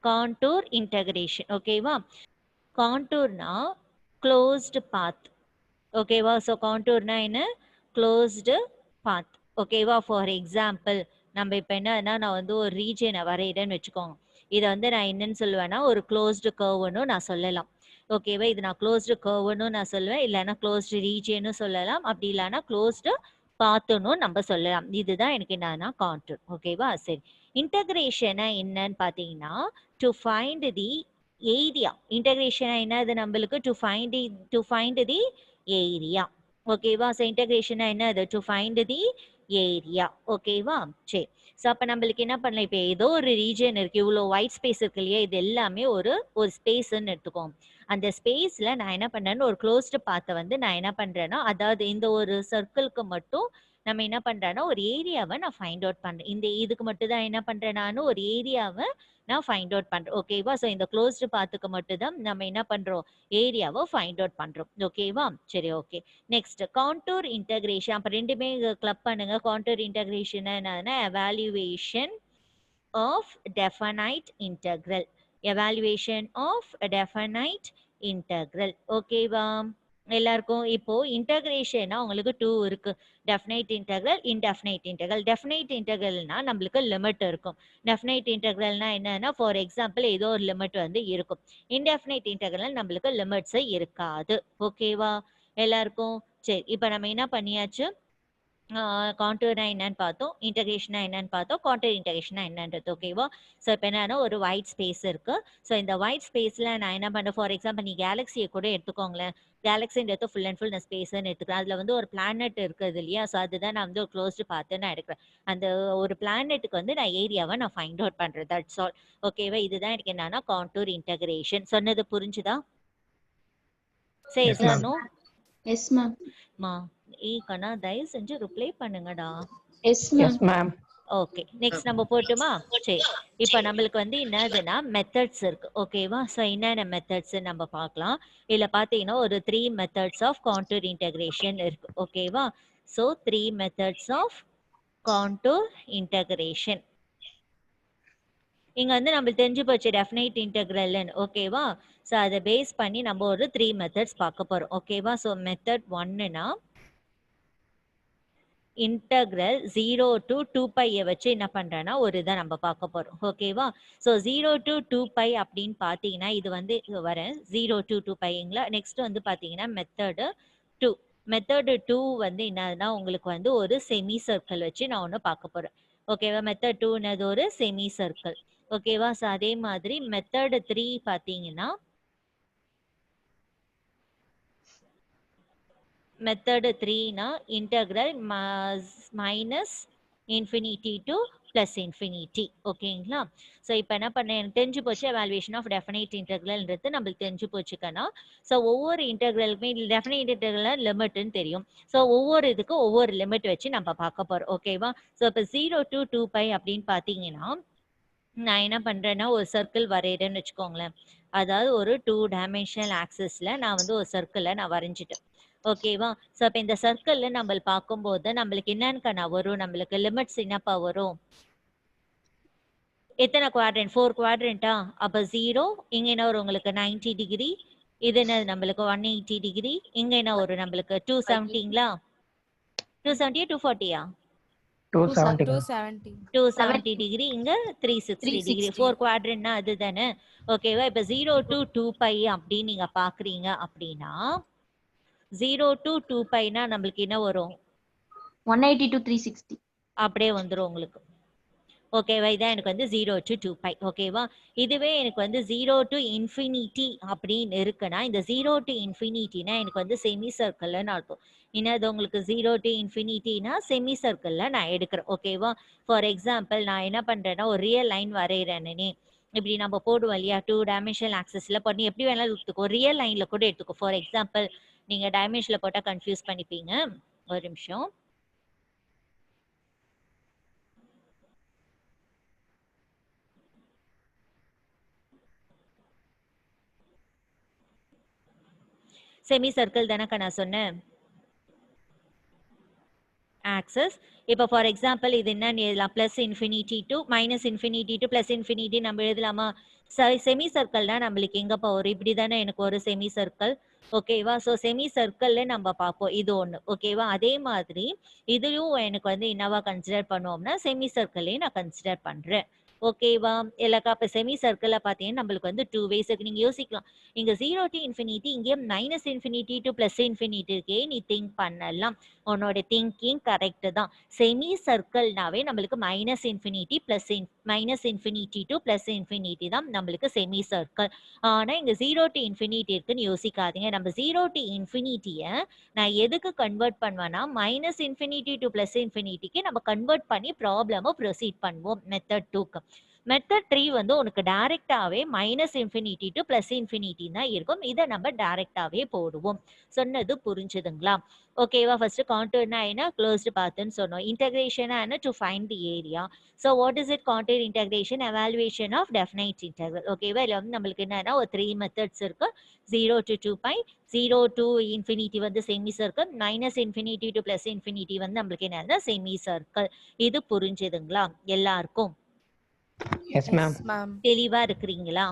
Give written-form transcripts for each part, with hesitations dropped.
Contour integration. ஓகேவா? கான்டூர்னா closed path. ஓகேவா? ஸோ கான்டூர்னா என்ன? Closed path. ஓகேவா? ஃபார் எக்ஸாம்பிள் நம்ம இப்போ என்னன்னா நான் வந்து ஒரு ரீஜனை வரையிறேன்னு வச்சுக்கோங்க. இதை வந்து நான் என்னன்னு சொல்லுவேன்னா ஒரு க்ளோஸ்டு கர்வ்னு நான் சொல்லலாம். ஓகேவா? இது நான் க்ளோஸ்டு கர்வ்னு நான் சொல்லுவேன், இல்லைன்னா க்ளோஸ்டு ரீஜியன்னு சொல்லலாம், அப்படி இல்லைன்னா க்ளோஸ்டு பாத்துன்னு நம்ம சொல்லலாம். இதுதான் எனக்கு என்னன்னா கான்டூர். ஓகேவா? சரி, இன்டகிரேஷனா என்னன்னு பார்த்தீங்கன்னா டு ஃபைண்ட் தி ஏரியா. இன்டகிரேஷனா என்னது நம்மளுக்கு? To find the area. ஓகேவா? ஸோ இன்டகிரேஷனா என்னது? To find the area. ஓகேவா? சரி, ஸோ அப்போ நம்மளுக்கு என்ன பண்ணலாம்? இப்போ ஏதோ ஒரு ரீஜன் இருக்கு, இவ்வளோ ஒயிட் ஸ்பேஸ் இருக்கு இல்லையா, இது எல்லாமே ஒரு ஒரு ஸ்பேஸ்ன்னு எடுத்துக்கோங்க. அந்த ஸ்பேஸ்ல நான் என்ன பண்றேன்னு ஒரு க்ளோஸ்டு பாத்தை வந்து நான் என்ன பண்றேன்னா, அதாவது இந்த ஒரு சர்க்கிள்க்கு மட்டும் நம்ம என்ன பண்றேன்னா ஒரு ஏரியாவை நான் ஃபைண்ட் அவுட் பண்றேன். இந்த இதுக்கு மட்டும் தான் என்ன பண்றேன், நான் ஒரு ஏரியாவை நான் ஃபைண்ட் அவுட் பண்றேன். ஓகேவா? ஸோ இந்த க்ளோஸ்டு பாத்துக்கு மட்டும் தான் நம்ம என்ன பண்றோம், ஏரியாவை ஃபைண்ட் அவுட் பண்றோம். ஓகேவா? சரி, ஓகே. Next contour integration. அப்ப ரெண்டுமே கிளப் பண்ணுங்க. கான்டூர் இன்டகிரேஷன் என்னன்னா evaluation of definite integral. Evaluation of definite integral. ஓகேவா எல்லாருக்கும்? இப்போ இன்டகிரேஷனா உங்களுக்கு டூ இருக்கு, definite integral, indefinite integral. Definite இன்டெக்ரல்னா நம்மளுக்கு லிமிட் இருக்கும். டெஃபினைட் இன்டெக்ரல்னா என்னன்னா ஃபார் எக்ஸாம்பிள் ஏதோ ஒரு லிமிட் வந்து இருக்கும். இன்டெஃபினைட் இன்டெக்ரல் நம்மளுக்கு லிமிட்ஸ் இருக்காது. ஓகேவா எல்லாருக்கும்? சரி, இப்போ நம்ம என்ன பண்ணியாச்சு, கான்டூர்னா என்னன்னு பார்த்தோம், இன்டகிரேஷனா என்னன்னு பார்த்தோம், கான்டூர் இன்டகிரேஷனா என்னன்றது. ஓகேவா? ஸோ இப்போ என்னன்னா ஒரு ஒயிட் ஸ்பேஸ் இருக்கு. ஸோ இந்த ஒயிட் ஸ்பேஸ்ல நான் என்ன பண்ணுறேன், ஃபார் எக்ஸாம்பிள் நீ கேலக்சியை கூட எடுத்துக்கோங்களேன். கேலக்சின்றது ஃபுல் அண்ட் ஃபுல் நான் ஸ்பேஸ்ன்னு எடுத்துக்கிறேன். அதில் வந்து ஒரு பிளானட் இருக்குது இல்லையா, ஸோ அதுதான் நான் வந்து ஒரு க்ளோஸ்டு பார்த்து நான் எடுக்கிறேன். அந்த ஒரு பிளானட்டுக்கு வந்து நான் ஏரியாவை நான் ஃபைண்ட் அவுட் பண்ணுறேன். That's all. ஓகேவா? இதுதான் எனக்கு என்னன்னா கான்டூர் இன்டகிரேஷன். சொன்னது புரிஞ்சுதா? சரி Yes, sir. ma'am. No yes ma'am. மா கண்ணா தயவு செஞ்சு ரிப்ளை பண்ணுங்கடா. Yes Yes, ma'am. ma'am. Okay, next நம்ம போட்டுமா? சரி, இப்போ நம்மளுக்கு வந்து என்னதுன்னா மெத்தட்ஸ் இருக்கு. ஓகேவா? ஸோ என்னென்ன மெத்தட்ஸ் நம்ம பார்க்கலாம். இதில் பார்த்தீங்கன்னா ஒரு 3 மெத்தட்ஸ் ஆஃப் கான்டூர் இன்டகிரேஷன் இருக்கு. ஓகேவா? So 3 methods of contour integration. இங்க வந்து நம்மளுக்கு தெரிஞ்சு போச்சு டெஃபினைட் இன்டெக்ரல்னு. ஓகேவா? ஸோ அதை பேஸ் பண்ணி நம்ம ஒரு 3 மெத்தட்ஸ் பார்க்க போறோம். ஓகேவா? ஸோ மெத்தட் 1னா இன்டகிரல் 0 டு 2π வச்சு என்ன பண்றேன்னா ஒரு இதை நம்ம பார்க்க போறோம். ஓகேவா? ஸோ 0 டு 2π அப்படின்னு பார்த்தீங்கன்னா இது வந்து வர 0 டு 2πங்களா. நெக்ஸ்ட் வந்து பார்த்தீங்கன்னா மெத்தடு 2. மெத்தடு 2 வந்து என்னதுன்னா உங்களுக்கு வந்து ஒரு செமி சர்க்கிள் வச்சு நான் ஒன்று பார்க்க போறேன். ஓகேவா? மெத்தட் 2னது ஒரு செமி சர்க்கிள். ஓகேவா? ஸோ அதே மாதிரி மெத்தடு 3 பார்த்தீங்கன்னா மெத்தடு 3னா integral minus infinity to plus infinity. ஓகேங்களா? ஸோ இப்போ என்ன பண்ண எனக்கு தெரிஞ்சு போச்சு எவாலுவேஷன் ஆஃப் டெஃபினைட் இன்டெக்ரல்ன்றது நம்மளுக்கு தெரிஞ்சு போச்சுக்கன்னா. ஸோ ஒவ்வொரு இன்டெக்ரலுக்குமே டெஃபினைட் இன்டெக்ரல் லிமிட்னு தெரியும். ஸோ ஒவ்வொரு இதுக்கும் ஒவ்வொரு லிமிட் வச்சு நம்ம பார்க்க போறோம். ஓகேவா? ஸோ இப்போ 0 டு 2π அப்படின்னு பார்த்தீங்கன்னா நான் என்ன பண்றேன்னா ஒரு சர்க்கிள் வரைகிறேன்னு வச்சுக்கோங்களேன். அதாவது ஒரு 2 டைமென்ஷனல் ஆக்சிஸ்ல நான் வந்து ஒரு சர்க்கிளை நான் வரைஞ்சிட்டேன். ஓகேவா? ஸோ அப்போ இந்த சர்க்கிள்ல நம்ம பார்க்கும்போது நம்மளுக்கு என்னன்னு வரும், நம்மளுக்கு லிமிட்ஸ் என்னப்பா வரும், எத்தனை குவாட்ரண்ட்? 4 குவாட்ரண்டா? அப்போ 0 இங்க என்ன வரும் உங்களுக்கு 90 டிகிரி, இது என்ன நம்மளுக்கு 180 டிகிரி, இங்க என்ன வரும் நம்மளுக்கு 270ங்களா? 270 240யா? 270. 270. 270 டிகிரி, இங்க 360 டிகிரி. 4 குவாட்ரண்ட்னா அதுதானே? ஓகேவா? இப்போ 0 டு 2π அப்படின்னு நீங்க பாக்குறீங்க அப்படின்னா 0 டு 2πனா நம்மளுக்கு என்ன வரும்? 180 to 360. அப்படியே வந்துடும் உங்களுக்கு. ஓகேவா? இதான் எனக்கு வந்து 0 டு 2π. ஓகேவா? இதுவே எனக்கு வந்து 0 டு இன்ஃபினிட்டி அப்படின்னு இருக்குன்னா இந்த 0 டு இன்ஃபினிட்டினா எனக்கு வந்து செமி சர்க்கிள்னு அர்த்தம். என்னது உங்களுக்கு 0 டு இன்ஃபினிட்டினா செமி சர்க்கிள்ல நான் எடுக்கிறேன். ஓகேவா? ஃபார் எக்ஸாம்பிள் நான் என்ன பண்றேன்னா ஒரு ரியல் லைன் வரைகிறேன்னு இப்படி நம்ம போடுவோம் இல்லையா, 2 டைமென்ஷனல் ஆக்சஸ்ல பண்ணி எப்படி வேணாலும் எடுத்துக்கோ, ரியல் லைன்ல கூட எடுத்துக்கோ. ஃபார் எக்ஸாம்பிள் நீங்க டைமென்ஷன்ல போட்டா கன்ஃபியூஸ் பண்ணிப்பீங்க. ஒரு நிமிஷம். செமி சர்க்கிள் தானக்கா நான் சொன்னேன். axis. இப்போ ஃபார் எக்ஸாம்பிள் இது என்னன்னு எழுதலாம், plus infinity to minus infinity to plus infinity நம்ம எழுதலாமா? செமி சர்க்கிள்னா நம்மளுக்கு எங்கப்பா வரும்? இப்படி தானே எனக்கு ஒரு செமி சர்க்கிள். ஓகேவா? ஸோ செமி சர்க்கிள்ல நம்ம பார்ப்போம் இது ஒன்று. ஓகேவா? அதே மாதிரி இதுவும் எனக்கு வந்து என்னவா கன்சிடர் பண்ணுவோம்னா செமி சர்க்கிளையும் நான் கன்சிடர் பண்றேன். ஓகேவா? இல்லக்கா இப்போ செமி சர்க்கிளில் பார்த்தீங்கன்னா நம்மளுக்கு வந்து 2 ways இருக்கு. நீங்கள் யோசிக்கலாம், இங்கே 0 to infinity, இங்கே minus infinity to plus infinity இருக்கே, நீ திங்க் பண்ணலாம். உன்னோட திங்கிங் கரெக்டு தான். செமி சர்க்கிள்னாவே நம்மளுக்கு minus infinity to plus infinity தான் நம்மளுக்கு செமி சர்க்கிள். ஆனால் இங்கே 0 to infinity இருக்குன்னு யோசிக்காதீங்க. நம்ம 0 to infinity-ய நான் எதுக்கு கன்வெர்ட் பண்ணுவேன்னா மைனஸ் இன்ஃபினிட்டி டு ப்ளஸ் இன்ஃபினிட்டிக்கு நம்ம கன்வெர்ட் பண்ணி ப்ராப்ளமை ப்ரொசீட் பண்ணுவோம் மெத்தட் 2க்கு. மெத்தட் 3 வந்து உனக்கு டைரக்டாவே minus infinity to plus infinity தான் இருக்கும். இதை நம்ம டைரக்டாவே போடுவோம். சொன்னது புரிஞ்சுதுங்களா? ஓகேவா? ஃபர்ஸ்ட் கான்டூர்னா என்ன, க்ளோஸ்டு பாத்னு சொன்னோம். இன்டகிரேஷனா என்ன, to find the area. So what is it? Contour integration, evaluation of definite integral. ஓகேவா? இதில் வந்து நம்மளுக்கு என்னன்னா ஒரு 3 மெத்தட்ஸ் இருக்கு. 0 to 2π, 0 to infinity வந்து semi circle, minus infinity to plus infinity வந்து நம்மளுக்கு என்னன்னா செமி சர்க்கிள். இது புரிஞ்சுதுங்களா எல்லாருக்கும்? Yes, ma'am. தெளிவா இருக்கிறீங்களா?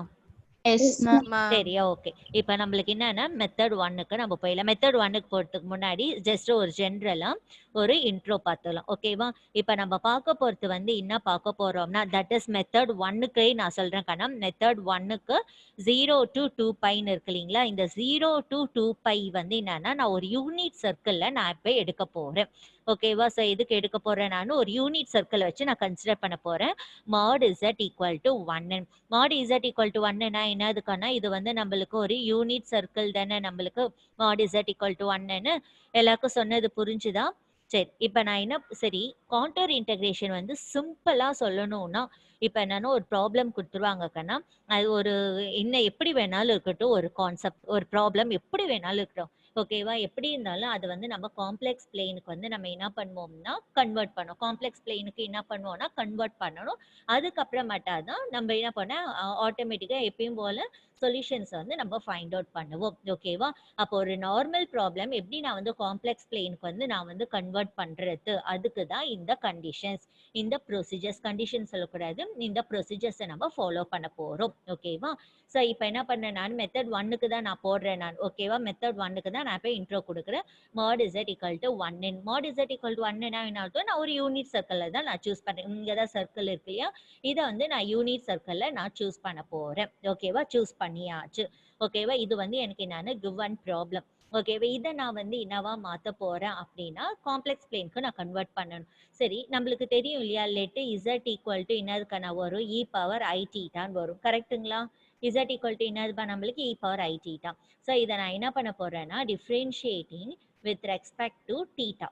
Yes, ma'am. சரியா? ஓகே. இப்போ நம்மளுக்கு என்னன்னா மெத்தட் 1க்கு நம்ம போயிடலாம். மெத்தட் 1க்கு போறதுக்கு முன்னாடி ஜஸ்ட் ஒரு ஜென்ரலா ஒரு இன்ட்ரோ பார்த்துக்கலாம். ஓகேவா? இப்போ நம்ம பார்க்க போறது வந்து என்ன பார்க்க போறோம்னா தட் இஸ் மெத்தட் 1க்கு நான் சொல்றேன் கண்ணா. மெத்தட் 1க்கு 0 to 2πன்னு இருக்கு இல்லைங்களா? இந்த 0 to 2π வந்து என்னன்னா நான் ஒரு யூனிட் சர்க்கிள்ல நான் இப்போ எடுக்க போறேன். ஓகேவா? ஸோ எதுக்கு எடுக்க போறேன்? நான் ஒரு யூனிட் சர்க்கிள் வச்சு நான் கன்சிடர் பண்ண போறேன். mod z equal to 1. mod z equal to 1னா என்னதுக்கான, இது வந்து நம்மளுக்கு ஒரு யூனிட் சர்க்கிள் தானே. நம்மளுக்கு mod z equal to 1ன்னு எல்லாருக்கும் சொன்னது புரிஞ்சுதா? சரி, இப்போ நான் என்ன, சரி கான்டூர் இன்டகிரேஷன் வந்து சிம்பிளா சொல்லணும்னா இப்போ என்னன்னா ஒரு ப்ராப்ளம் கொடுத்துருவாங்க கண்ணா. அது ஒரு என்ன எப்படி வேணாலும் இருக்கட்டும், ஒரு கான்செப்ட் ஒரு ப்ராப்ளம் எப்படி வேணாலும் இருக்கட்டும். ஓகேவா? எப்படி இருந்தாலும் அது வந்து நம்ம காம்ப்ளெக்ஸ் பிளேனுக்கு வந்து நம்ம என்ன பண்ணுவோம்னா கன்வெர்ட் பண்ணோம். காம்ப்ளெக்ஸ் பிளேனுக்கு என்ன பண்ணுவோம்னா கன்வெர்ட் பண்ணணும். அதுக்கப்புறமேட்டா தான் நம்ம என்ன பண்ண ஆட்டோமேட்டிக்கா எப்பயும் போல சொல்யூஷன்ஸ் வந்து நம்ம ஃபைண்ட் அவுட் பண்ணுவோம். ஓகேவா? அப்போ ஒரு நார்மல் ப்ராப்ளம் எப்படி நான் வந்து காம்ப்ளெக்ஸ் பிளேனுக்கு வந்து நான் வந்து கன்வெர்ட் பண்றது, அதுக்கு தான் இந்த கண்டிஷன்ஸ், இந்த ப்ரொசீஜர்ஸ். கண்டிஷன் சொல்லக்கூடாது, இந்த ப்ரொசீஜர்ஸை நம்ம ஃபாலோ பண்ண போறோம். ஓகேவா? ஸோ இப்போ என்ன பண்ணேன் நான், மெத்தட் 1க்கு தான் நான் போடுறேன் நான். ஓகேவா? மெத்தட் 1க்கு தான் நான் இப்போ இன்ட்ரோ கொடுக்குறேன். mod z equal to 1. mod z equal to 1னா என்ன அர்த்தம்? நான் ஒரு யூனிட் சர்க்கிளில் தான் நான் சூஸ் பண்ணுறேன். இங்கே தான் சர்க்கிள் இருக்கு இல்லையா? இதை வந்து நான் யூனிட் சர்க்கிளில் நான் சூஸ் பண்ண போறேன். ஓகேவா? சூஸ் பண்ணியாச்சு. ஓகேவா? இது வந்து எனக்கு என்னன்னு கிவன் ப்ராப்ளம். ஓகேவா? இதை நான் வந்து என்னவா மாற்ற போறேன் அப்படின்னா காம்ப்ளெக்ஸ் பிளேனுக்கு நான் கன்வெர்ட் பண்ணணும். சரி, நம்மளுக்கு தெரியும் இல்லையா, லெட் z ஈக்குவல் டு என்னதுக்கான வரும், e பவர் i தீட்டான்னு வரும். கரெக்டுங்களா? z ஈக்குவல் டு என்னதுப்பா நம்மளுக்கு e power i theta. So இதை நான் என்ன பண்ண போறேன்னா differentiating with respect to theta.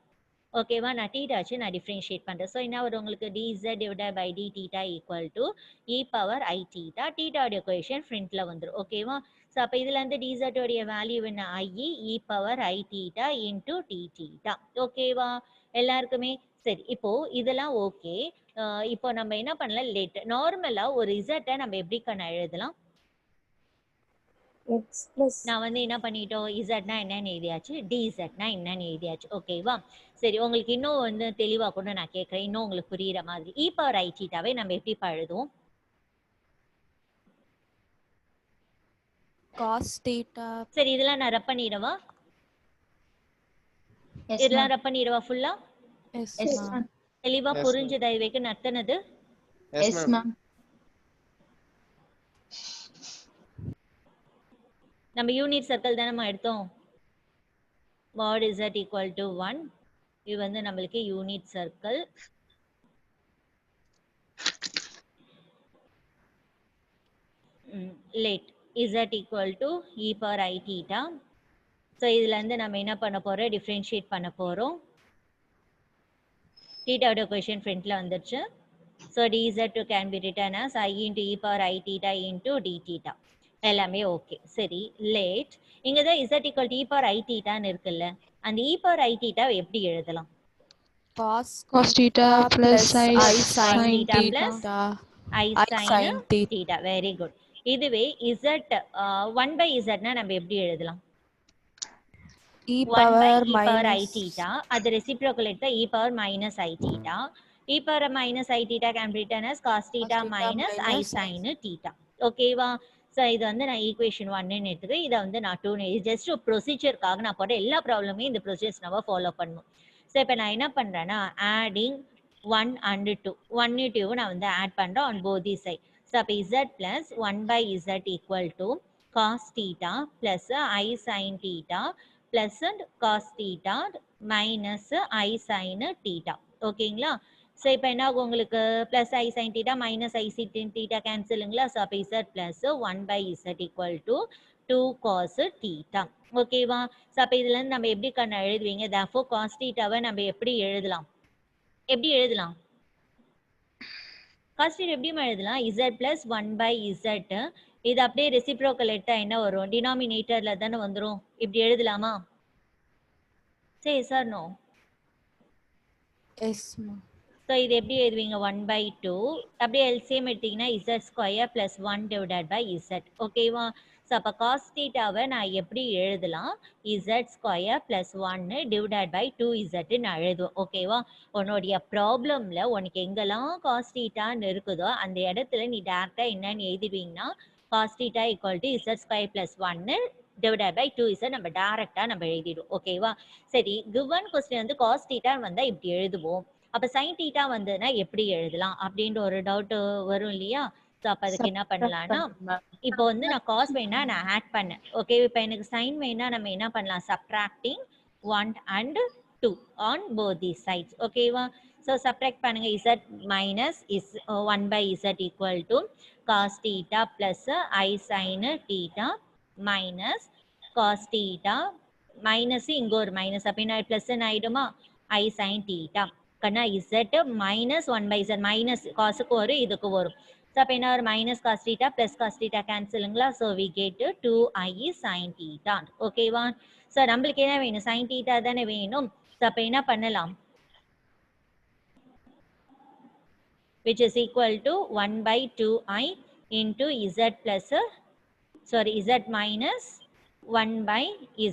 ஓகேவா? நான் தீட்டா வச்சு நான் டிஃப்ரென்ஷியேட் பண்ணுறேன். ஸோ என்ன வரும் உங்களுக்கு, dz divided by d theta equal to e power i theta. தீட்டாவுடைய கொஷன் ஃப்ரண்ட்ல வந்துடும். ஓகேவா? ஸோ அப்போ இதுல இருந்து dz உடைய வேல்யூ என்ன, i e power i theta into d theta. ஓகேவா எல்லாருக்குமே? சரி, இப்போ இதெல்லாம் ஓகே. இப்போ நம்ம என்ன பண்ணலாம், லெட் நார்மலா ஒரு z நம்ம எப்படி கண்ண எழுதலாம்? நான் வந்து என்ன பண்ணிட்டோம், இசட்னா என்னன்னு எழுதியாச்சு, டிசட்னா என்னன்னு எழுதியாச்சு. ஓகேவா? சரி, உங்களுக்கு இன்னும் வந்து தெளிவா கூட நான் கேட்கறேன், இன்னும் உங்களுக்கு புரியுற மாதிரி. e பவர் i தீட்டாவை நம்ம எப்படி எழுதுவோம்? cos theta. சரி, இதெல்லாம் நான் ரப் பண்ணிடவா? இதெல்லாம் ரப் பண்ணிடவா ஃபுல்லா? Yes, ma'am. தெளிவா புரிஞ்சதா இது வரைக்கும் நடத்துனது? Yes, ma'am. நம்ம யூனிட் சர்க்கிள் தானே நம்ம எடுத்தோம். mod z equal to 1. இது வந்து நம்மளுக்கு unit circle. let z equal to e power i theta. So இதுல இருந்து நம்ம என்ன பண்ண போறோம், டிஃப்ரென்ஷியேட் பண்ண போறோம். தீட்டாவோட கொஷன் ஃப்ரண்ட்ல வந்துருச்சு. So dz can be written as i into e power i theta into d theta. எல்லாமே ஓகே. சரி, லேட் இங்க தான் z equal to e power i thetaன்னு இருக்குல்ல, அந்த e power i theta எப்படி எழுதலாம்? cos theta plus I sin theta plus theta. I sin theta. Very good. இதுவே z 1 by z னா நம்ம எப்படி எழுதலாம்? E 1 by power e power I minus theta. அது reciprocal எடுத்தா e power minus I theta. e power minus I theta can be written as cos theta minus I sin theta. ஓகேவா? So இது வந்து நான் ஈக்குவேஷன் 1ன்னு எடுத்துக்கிறேன். இதை வந்து நான் 2 இது ஜஸ்ட் ப்ரொசீஜருக்காக நான் போட்ட எல்லா ப்ராப்ளமே இந்த ப்ரொசீஜர்ஸ் நம்ம ஃபாலோ பண்ணணும். ஸோ இப்போ நான் என்ன பண்ணுறேன்னா ஆடிங் 1 and 2 1 2 நான் வந்து ஆட் பண்ணுறேன் on both the side. So அப்போ z plus 1 by z equal to cos theta plus I sin theta plus cos theta minus I sin theta. ஓகேங்களா? ஸோ இப்போ என்ன ஆகும் உங்களுக்கு ப்ளஸ் ஐ சைன் தீட்டா மைனஸ் ஐ sin theta கேன்சலுங்களா? So அப்போ Z plus 1 by z equal to 2 cos theta. ஓகேவா? So அப்போ இதுலேருந்து நம்ம எப்படி கண்ண எழுதுவீங்க? therefore cos thetaவை நம்ம எப்படி எழுதலாம்? எப்படி எழுதலாம்? cos theta எப்படிமா எழுதலாம்? z plus 1 by z. இது அப்படியே ரெசிப்ரோக்கல் எடுத்தா என்ன வரும்? டினாமினேட்டர்ல தானே வந்துடும். இப்படி எழுதலாமா? சரி sir no. yes ma'am. So இது எப்படி எழுதுவீங்க? 1 by 2 அப்படியே எல்சிஎம் எடுத்தீங்கன்னா z square plus 1 divided by z. ஓகேவா? ஸோ அப்போ காஸ் தீட்டாவை நான் எப்படி எழுதலாம்? z square plus 1 divided by 2z நான் எழுதுவேன். ஓகேவா? உன்னுடைய ப்ராப்ளமில் உனக்கு எங்கெல்லாம் காஸ் தீட்டான்னு இருக்குதோ அந்த இடத்துல நீ டேரெக்டாக என்னன்னு எழுதிடுவீங்கன்னா cos theta equal to z square plus 1 divided by 2z நம்ம டேரெக்டாக நம்ம எழுதிடுவோம். ஓகேவா? சரி, கிவன் கொஸ்டின் வந்து காஸ் தீட்டான்னு வந்தால் இப்படி எழுதுவோம். அப்ப சைன் தீட்டா வந்ததுன்னா எப்படி எழுதலாம் அப்படின்ற ஒரு டவுட் வரும் இல்லையா? ஸோ அப்போ அதுக்கு என்ன பண்ணலாம்னா இப்போ வந்து நான் காஸ் வேணா நான் ஆட் பண்ணேன். ஓகே, இப்போ எனக்கு சைன் வேணா நம்ம என்ன பண்ணலாம்? Subtracting 1 and 2 on both the sides. ஓகேவா? ஸோ சப்ட்ராக்ட் பண்ணுங்க. Z minus 1 by z equal to cos theta plus i sine theta minus cos theta minus இங்கே ஒரு மைனஸ் அப்படின்னா பிளஸ் ஆயிடுமா? ஐ சைன் தீட்டா கண்ணா z minus 1 by z minus காசுக்கு வரும் இதுக்கு வரும். ஸோ அப்போ என்ன ஒரு minus cos theta plus cos theta கேன்சலுங்களா? So we get 2i sin theta. ஓகேவா? ஸோ நம்மளுக்கு என்ன வேணும்? சைன் தீட்டா தானே வேணும். ஸோ அப்போ என்ன பண்ணலாம்? which is equal to 1 by 2i into z plus sorry z minus 1 by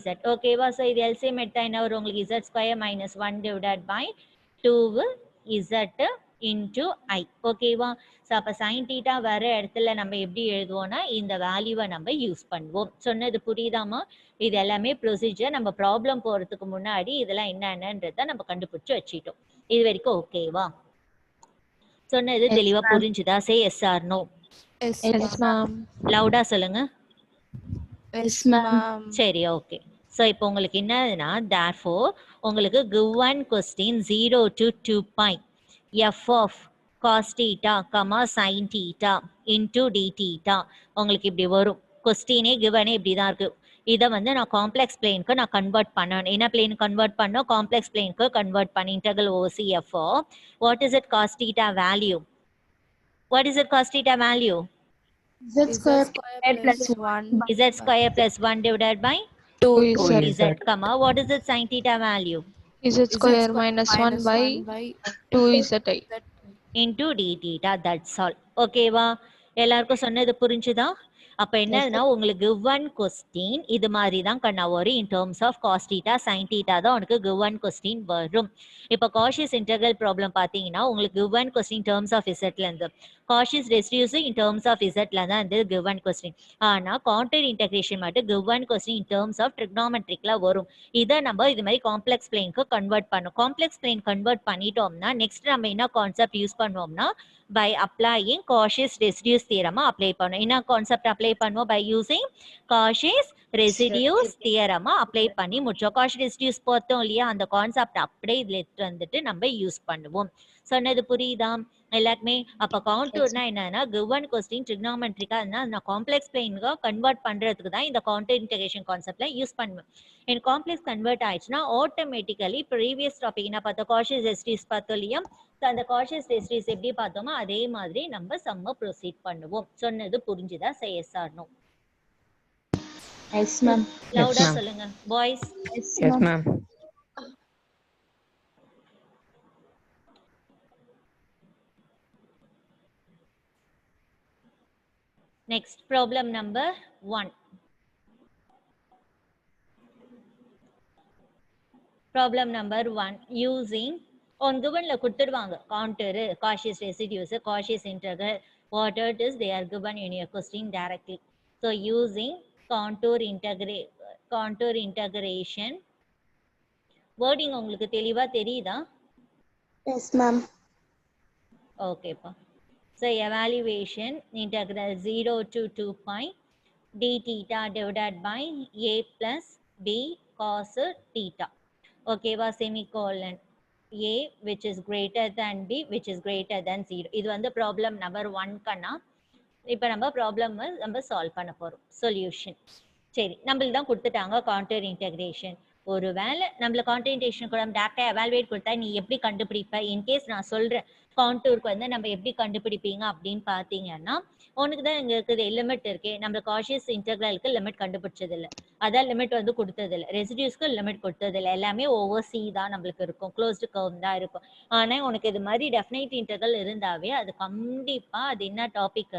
z. ஓகேவா? ஸோ இது எல்சிஎம் எடுத்தா என்ன வரும் உங்களுக்கு? z square minus 1 divided by 2 z into i. ஓகேவா? ஸோ அப்போ சைன் தீட்டா வர இடத்துல நம்ம எப்படி எழுதுவோம்னா இந்த வேல்யூவை நம்ம யூஸ் பண்ணுவோம். சொன்னது புரியுதாமா? இது எல்லாமே ப்ரொசீஜர். நம்ம ப்ராப்ளம் போகிறதுக்கு முன்னாடி இதெல்லாம் என்னென்னன்றதை நம்ம கண்டுபிடிச்சி வச்சுட்டோம். இது வரைக்கும் ஓகேவா? சொன்னது தெளிவா புரிஞ்சுதா? Say yes or no. Yes, ma'am. லவுடா சொல்லுங்க. yes ma'am. சரி, ஓகே. ஸோ இப்போ உங்களுக்கு என்னதுன்னா therefore உங்களுக்கு given question 0 to 2 pi f of cos theta, sin theta into d theta உங்களுக்கு இப்படி வரும். கொஸ்டினே கிவனே இப்படி தான் இருக்கு. இதை வந்து நான் காம்ப்ளெக்ஸ் பிளேனுக்கு நான் கன்வெர்ட் பண்ணணும். என்ன பிளேன் கன்வெர்ட் பண்ணோம்? காம்ப்ளெக்ஸ் பிளேனுக்கு கன்வெர்ட் பண்ணி integral over C F. What is it cos theta value? What is it cos theta value? Z square plus 1 z square plus 1 divided by 2z. z, comma. What is the sin theta value? Z square minus 1 by 2zi. Into d theta. That's all. ஓகேவா? எல்லாருக்கும் சொன்னது புரிஞ்சுதா? அப்போ என்னன்னா உங்களுக்கு given question இது மாதிரி தான் கண்ணா வரும். in terms of cos theta sin theta தான் உனக்கு given question வரும். இப்போ Cauchy's integral problem பார்த்தீங்கன்னா உங்களுக்கு given question terms of z இருந்து Cauchy's residues in terms of z தான் இந்த given question. ஆனா contour integration மட்டும் given question in terms of trigonometric வரும். இதை நம்ம இது மாதிரி காம்ப்ளெக்ஸ் பிளேனுக்கு கன்வெர்ட் பண்ணும். காம்ப்ளெக்ஸ் பிளேன் கன்வெர்ட் பண்ணிட்டோம்னா நெக்ஸ்ட் நம்ம என்ன கான்செப்ட் யூஸ் பண்ணுவோம்னா by applying Cauchy's residues theorem apply பண்ணும். என்ன கான்செப்ட் அப்ளை பண்ணுவோம்? by using Cauchy's residues theorem apply பண்ணி முடிச்சோம். Cauchy's residues பார்த்தோம் இல்லையா? அந்த கான்செப்ட் அப்படியே இதுல எடுத்து வந்துட்டு நம்ம யூஸ் பண்ணுவோம். சொன்னது புரியுதா எல்லாருக்குமே? அப்ப கான்டூர்னா என்னன்னா given question trigonometric நான் காம்ப்ளெக்ஸ் பிளேனுக்கு கன்வெர்ட் பண்றதுக்கு தான் இந்த கான்டூர் இன்டெகிரேஷன் கான்செப்ட்ல யூஸ் பண்ணுவேன். என் காம்ப்ளெக்ஸ் கன்வெர்ட் ஆயிடுச்சுன்னா ஆட்டோமேட்டிக்கலி ப்ரீவியஸ் டாபிக் என்ன பார்த்தோம்? Cauchy's residues பார்த்தோம் இல்லையா? அந்த Cauchy's residues எப்படி பார்த்தோமோ அதே மாதிரி நம்ம சம்ம ப்ரொசீட் பண்ணுவோம். சொன்னது புரிஞ்சுதா? say yes or no. Yes, ma'am. லவுடா சொல்லுங்க boys. Yes, ma'am. Next problem number 1. Problem number 1 using on givenல கொடுத்துடுவாங்க contour, Cauchy's residues, Cauchy's integral, what it is they are given in your question directly. So using contour integration wording உங்களுக்கு தெளிவா தெரியுதா? Yes, ma'am. Okay pa. So evaluation integral 0 to 2 pi d theta divided by a plus b cos theta. Okay va, semicolon a which is greater than b which is greater than 0. இது வந்து problem number 1 கண்ணா. இப்போ நம்ம problem நம்ம solve பண்ண போறோம். Solution சரி, நம்மளுக்கு தான் கொடுத்துட்டாங்க கான்டூர் இன்டெகிரேஷன். ஒருவேளை நம்மள கான்டூர் இன்டெகிரேஷன் கூட டேரக்டா எவாலுவேட் கொடுத்தா நீ எப்படி கண்டுபிடிப்ப? இன்கேஸ் நான் சொல்றேன் கான்டூருக்கு வந்து நம்ம எப்படி கண்டுபிடிப்பீங்க அப்படின்னு பார்த்தீங்கன்னா, உனக்கு தான் இங்க இருக்குது லிமிட் இருக்கே. நம்ம காஷியஸ் இன்டெகிரலுக்கு லிமிட் கண்டுபிடிச்சது இல்லை, அதான் லிமிட் வந்து கொடுத்தது இல்லை. ரெசிடியூஸ்க்கு லிமிட் கொடுத்தது இல்லை, எல்லாமே ஓவர் சி தான் நம்மளுக்கு இருக்கும், க்ளோஸ்டு கர்வ் தான் இருக்கும். ஆனா உனக்கு இது மாதிரி டெஃபினைட் இன்டெகிரல் இருந்தாவே அது கண்டிப்பா அது என்ன டாபிக்?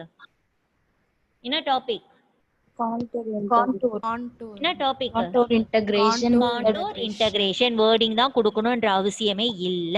என்ன டாபிக்? Contour. என்ன topic? Contour integration. Contour integration wording தான் கொடுக்கணும்ன்ற அவசியமே இல்ல.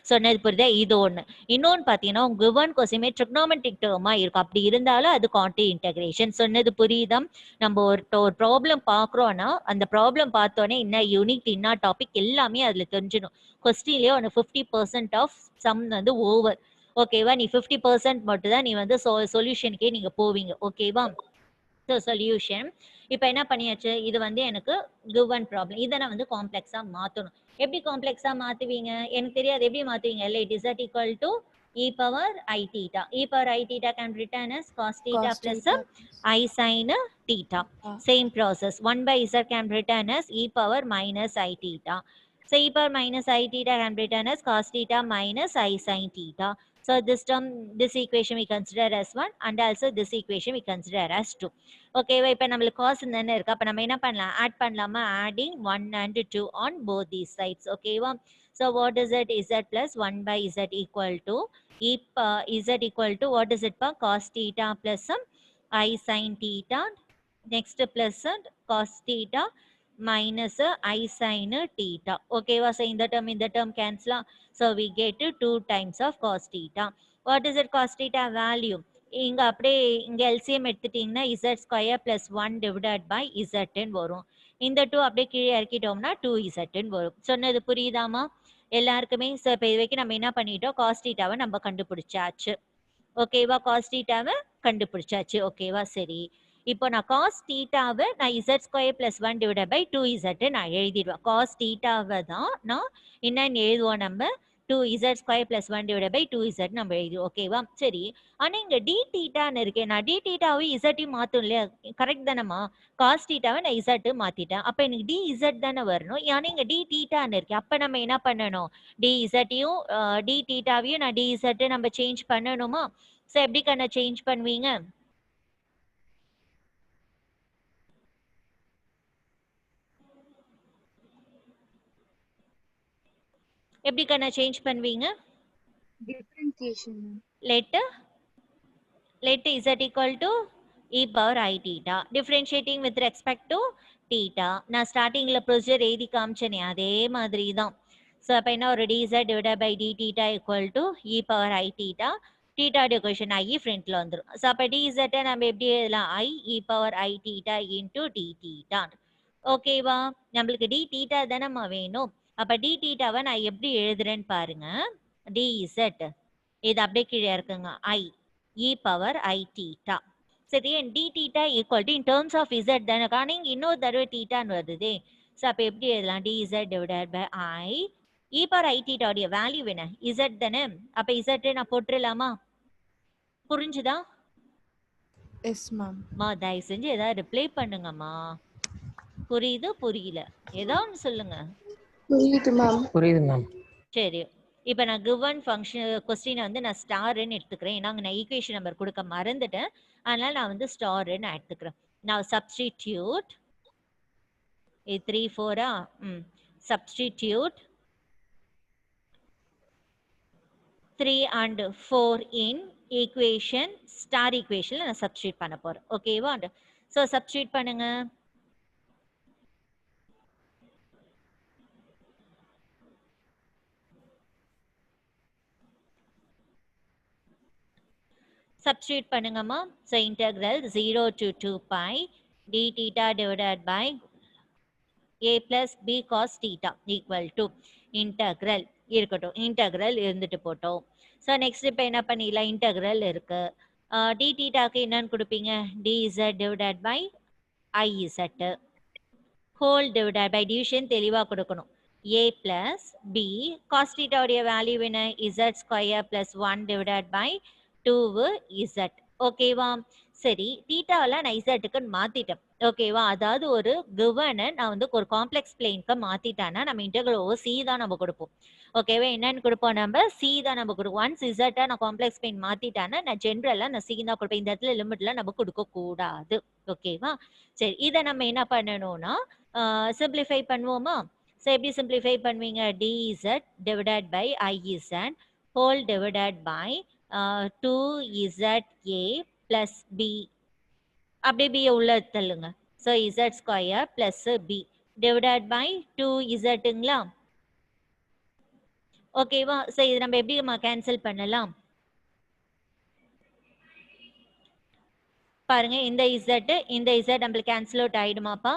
சொன்னது புரியுதா? இது ஒண்ணு. இன்னொன்னு பாத்தீங்கன்னா கிவன் கொஸ்டின் ட்ரிக்னோமெட்ரிக் டேர்மா இருக்கும், அப்படி இருந்தாலும் அது கான்டூர் இன்டெகிரேஷன். சொன்னது புரியுதா? நம்ம ஒரு ப்ராப்ளம் பாக்குறோம்னா அந்த ப்ராப்ளம் பார்த்தோன்னே என்ன யூனிட் என்ன டாபிக் எல்லாமே அதுல தெரிஞ்சிடும். கொஸ்டின்லயே ஒன்று 50% ஆஃப் சம் வந்து ஓவர். ஓகேவா? நீ 50% மட்டும் தான் நீ வந்து சொல்யூஷனுக்கே நீங்க போவீங்க. ஓகேவா? ஸோ சொல்யூஷன் இப்போ என்ன பண்ணியாச்சு, இது வந்து எனக்கு கிவன் ப்ராப்ளம், இதை நான் வந்து காம்ப்ளெக்ஸாக மாற்றணும். எப்படி காம்ப்ளெக்ஸாக மாற்றுவீங்க எனக்கு தெரியாது, எப்படி மாற்றுவீங்க? இல்லை it is at equal to e power I theta. E power I theta can be written as cos theta plus I sin theta. Same process. 1 by z can be written as e power minus I theta. So e power minus I theta can be written as cos theta minus I sin theta. So this term, this equation we consider as 1 and also this equation we consider as 2. Okay, இப்போ நம்மளுக்கு cos தானே இருக்கு, அப்ப நம்ம என்ன பண்ணலாம்? Add பண்ணலாமா? adding 1 and 2 on both these sides. ஓகேவா? So what is it? Z plus 1 by z equal to z equal to what is it? Cos theta plus I sin theta. Next plus cos theta minus I sin theta. Okay, so in the term cancel. So we get 2 times of cos theta. What is it? Cos theta value இங்க அப்படியே இங்க LCM எடுத்துட்டீங்கன்னா z square plus 1 divided by z வரும். இந்த 2 அப்படியே கீழே இறக்கிட்டோம்னா 2z வரும். சொன்னது புரியுதாமா எல்லாருக்குமே? ஸோ இப்போ இது வரைக்கும் நம்ம என்ன பண்ணிட்டோம்? காஸ் தீட்டாவை நம்ம கண்டுபிடிச்சாச்சு. ஓகேவா? காஸ் தீட்டாவை கண்டுபிடிச்சாச்சு. ஓகேவா? சரி, இப்போ நான் காஸ் தீட்டாவை நான் z square plus 1 divided by 2z நான் எழுதிடுவேன். காஸ் தீட்டாவை தான் நான் என்னன்னு எழுதுவோம் நம்ம? 2z square plus 1 divided by 2z நம்ம எழுதுவோம். ஓகேவா? சரி, ஆனா இங்க டி தீட்டான்னு இருக்கேன், நான் டி தீட்டாவை இசட்டையும் மாத்தும் இல்லையா? கரெக்ட் தானேம்மா? காஸ் தீட்டாவை நான் இசட்டு மாத்திட்டேன், அப்ப எனக்கு டி இசட் தானே வரணும். ஆனா இங்க டி தீட்டான்னு இருக்கேன், அப்ப நம்ம என்ன பண்ணணும்? டி இசட்டையும் டி தீட்டாவையும் நான் டி இசட்டு நம்ம சேஞ்ச் பண்ணணுமா? ஸோ எப்படி கண்ண சேஞ்ச் பண்ணுவீங்க? எப்படி கண்ண சேஞ்ச் பண்ணுவீங்க? Differentiation. Let z equal to e power I theta. Differentiating with respect to theta. நான் ஸ்டார்டிங்ல ப்ரொசீஜர் எழுதி காமிச்சேனே அதே மாதிரி தான். ஸோ அப்போ என்ன ஒரு dz divided by d theta equal to e power I theta. theta equation I ஃப்ரண்ட்ல வந்துடும். ஸோ அப்போ dz நம்ம எப்படி எழுதலாம்? I e power I theta into d theta. ஓகேவா? நம்மளுக்கு d theta தானம்மா வேணும். அப்ப d thetaவை நான் எப்படி எழுதுறேன்னு பாருங்க. dz இது அப்படியே கீழே இருக்குங்க, I e power I theta. சரி, d theta equal to in terms of z தானே, ஆனால் இங்கே இன்னொரு தடவை தீட்டான்னு வருது. ஸோ அப்போ எப்படி எழுதலாம்? dz divided by I e power I theta உடைய வேல்யூ என்ன? z தானே, அப்போ z நான் போட்டுடலாமா? புரிஞ்சுதா? S ma'am. மா தயவு செஞ்சு ஏதாவது ரிப்ளை பண்ணுங்கம்மா. புரியுது புரியல ஏதாவது சொல்லுங்க. புரியுது மேம். புரியுது மேம். சரி, இப்போ நான் கிவன் ஃபங்க்ஷன் கொஸ்டினை வந்து நான் ஸ்டார்ன்னு எடுத்துக்கிறேன். ஏன்னா நான் ஈக்குவேஷன் நம்பர் கொடுக்க மறந்துட்டேன், அதனால நான் வந்து ஸ்டார்ன்னு நான் எடுத்துக்கிறேன். நான் substitute 3 4 substitute 3 and 4 in equation star ஈக்குவேஷன்ல நான் சப்ஸ்டிடியூட் பண்ண போறேன். ஓகேவா? ஸோ சப்ஸ்டிடியூட் பண்ணுங்க. சப்ஸ்டியூட் பண்ணுங்கம்மா. So integral 0 to 2 pi d theta divided by a plus b cos theta equal to integral இருக்கட்டும். இன்டெக்ரல் இருந்துட்டு போட்டோம். ஸோ நெக்ஸ்ட் இப்போ என்ன பண்ணிடலாம், இன்டெக்ரல் இருக்கு. டி தீட்டாக்கு என்னன்னு கொடுப்பீங்க, dz divided by iz whole divided by division தெளிவாக கொடுக்கணும். a பிளஸ் பி காஸ் தீட்டாவுடைய வேல்யூ என்ன, z square plus 1 divided by 2 z. ஓகேவா? சரி, தீட்டாவில் நான் இசட்டுக்கு மாற்றிட்டேன். ஓகேவா? அதாவது ஒரு கிவனை நான் வந்து ஒரு காம்ப்ளெக்ஸ் பிளேனுக்கு மாற்றிட்டேன்னா நம்ம இன்டெக்ரல் ஓவர் சி தான் நம்ம கொடுப்போம். ஓகேவா? என்னன்னு கொடுப்போம், நம்ம சி தான் நம்ம கொடுப்போம். ஒன்ஸ் இசட்டை நான் காம்ப்ளெக்ஸ் பிளேன் மாற்றிட்டேன்னா நான் ஜென்ரலாக நான் சி தான் கொடுப்பேன். இந்த இடத்துல லிமிட்ல நம்ம கொடுக்கக்கூடாது. ஓகேவா? சரி, இதை நம்ம என்ன பண்ணணும்னா சிம்பிளிஃபை பண்ணுவோமா? ஸோ எப்படி சிம்பிளிஃபை பண்ணுவீங்க, dz divided by iz whole divided by 2za plus b. அப்படியே பியை உள்ள தள்ளுங்க. So z square plus b divided by 2zங்களா? ஓகேவா? ஸோ இது நம்ம எப்படி கேன்சல் பண்ணலாம் பாருங்க. இந்த இசட் நம்மளுக்கு கேன்சல் அவுட் ஆயிடுமாப்பா?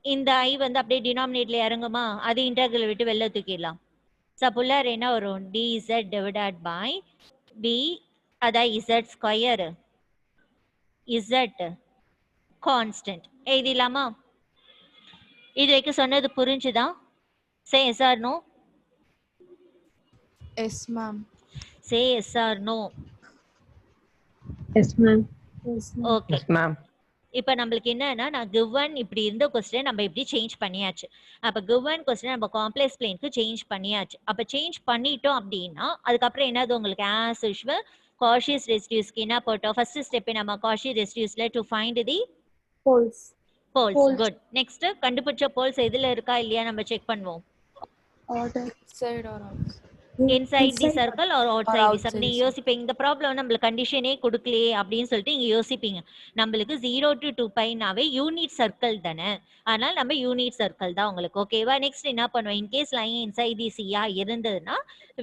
இந்த ஐ வந்து அப்படியே டினாமினேட்ல இறங்குமா, அது இன்டெக்ரல் விட்டு வெளில தூக்கிடலாம். சப்புலர் என்ன வரும், dz டிவைடட் பை b, அதான் இசட் ஸ்கொயர் இசட் கான்ஸ்டன்ட் எழுதிடலாமா? இது வரைக்கும் சொன்னது புரிஞ்சுதா? Say yes or no? Yes, ma'am. Say yes or no? Yes, ma'am. Okay. இப்போ நம்மளுக்கு என்னன்னா, நான் கிவன் இப்படி இருந்த கொஸ்டின் நம்ம இப்படி சேஞ்ச் பண்ணியாச்சு. அப்போ கிவன் கொஸ்டின் நம்ம காம்ப்ளெக்ஸ் பிளேனுக்கு சேஞ்ச் பண்ணியாச்சு. அப்போ சேஞ்ச் பண்ணிட்டோம் அப்படின்னா அதுக்கப்புறம் என்னது உங்களுக்கு ஆஸ் யூஷுவல் காஷியஸ் ரெசிடியூஸ்க்கு என்ன போட்டோம், ஃபர்ஸ்ட் ஸ்டெப் நம்ம காஷியஸ் ரெசிடியூஸ்ல to find the Poles. Poles. Good. Next கண்டுபிடிச்ச போல்ஸ் எதுல இருக்கா இல்லையா நம்ம செக் பண்ணுவோம். Order. Inside or outside? Inside the circle or outside the circle. நீங்க outside. யோசிப்பீங்க இந்த ப்ராப்ளம் நம்மளுக்கு கண்டிஷனே கொடுக்கலையே அப்படின்னு சொல்லிட்டு நீங்க யோசிப்பீங்க. நம்மளுக்கு 0 to 2 பைனாவே யூனிட் சர்க்கிள் தானே, அதனால நம்ம யூனிட் சர்க்கிள் தான் உங்களுக்கு. ஓகேவா? நெக்ஸ்ட் என்ன பண்ணுவோம், இன்கேஸ் லைன் இன்சைட் தி சியா இருந்ததுன்னா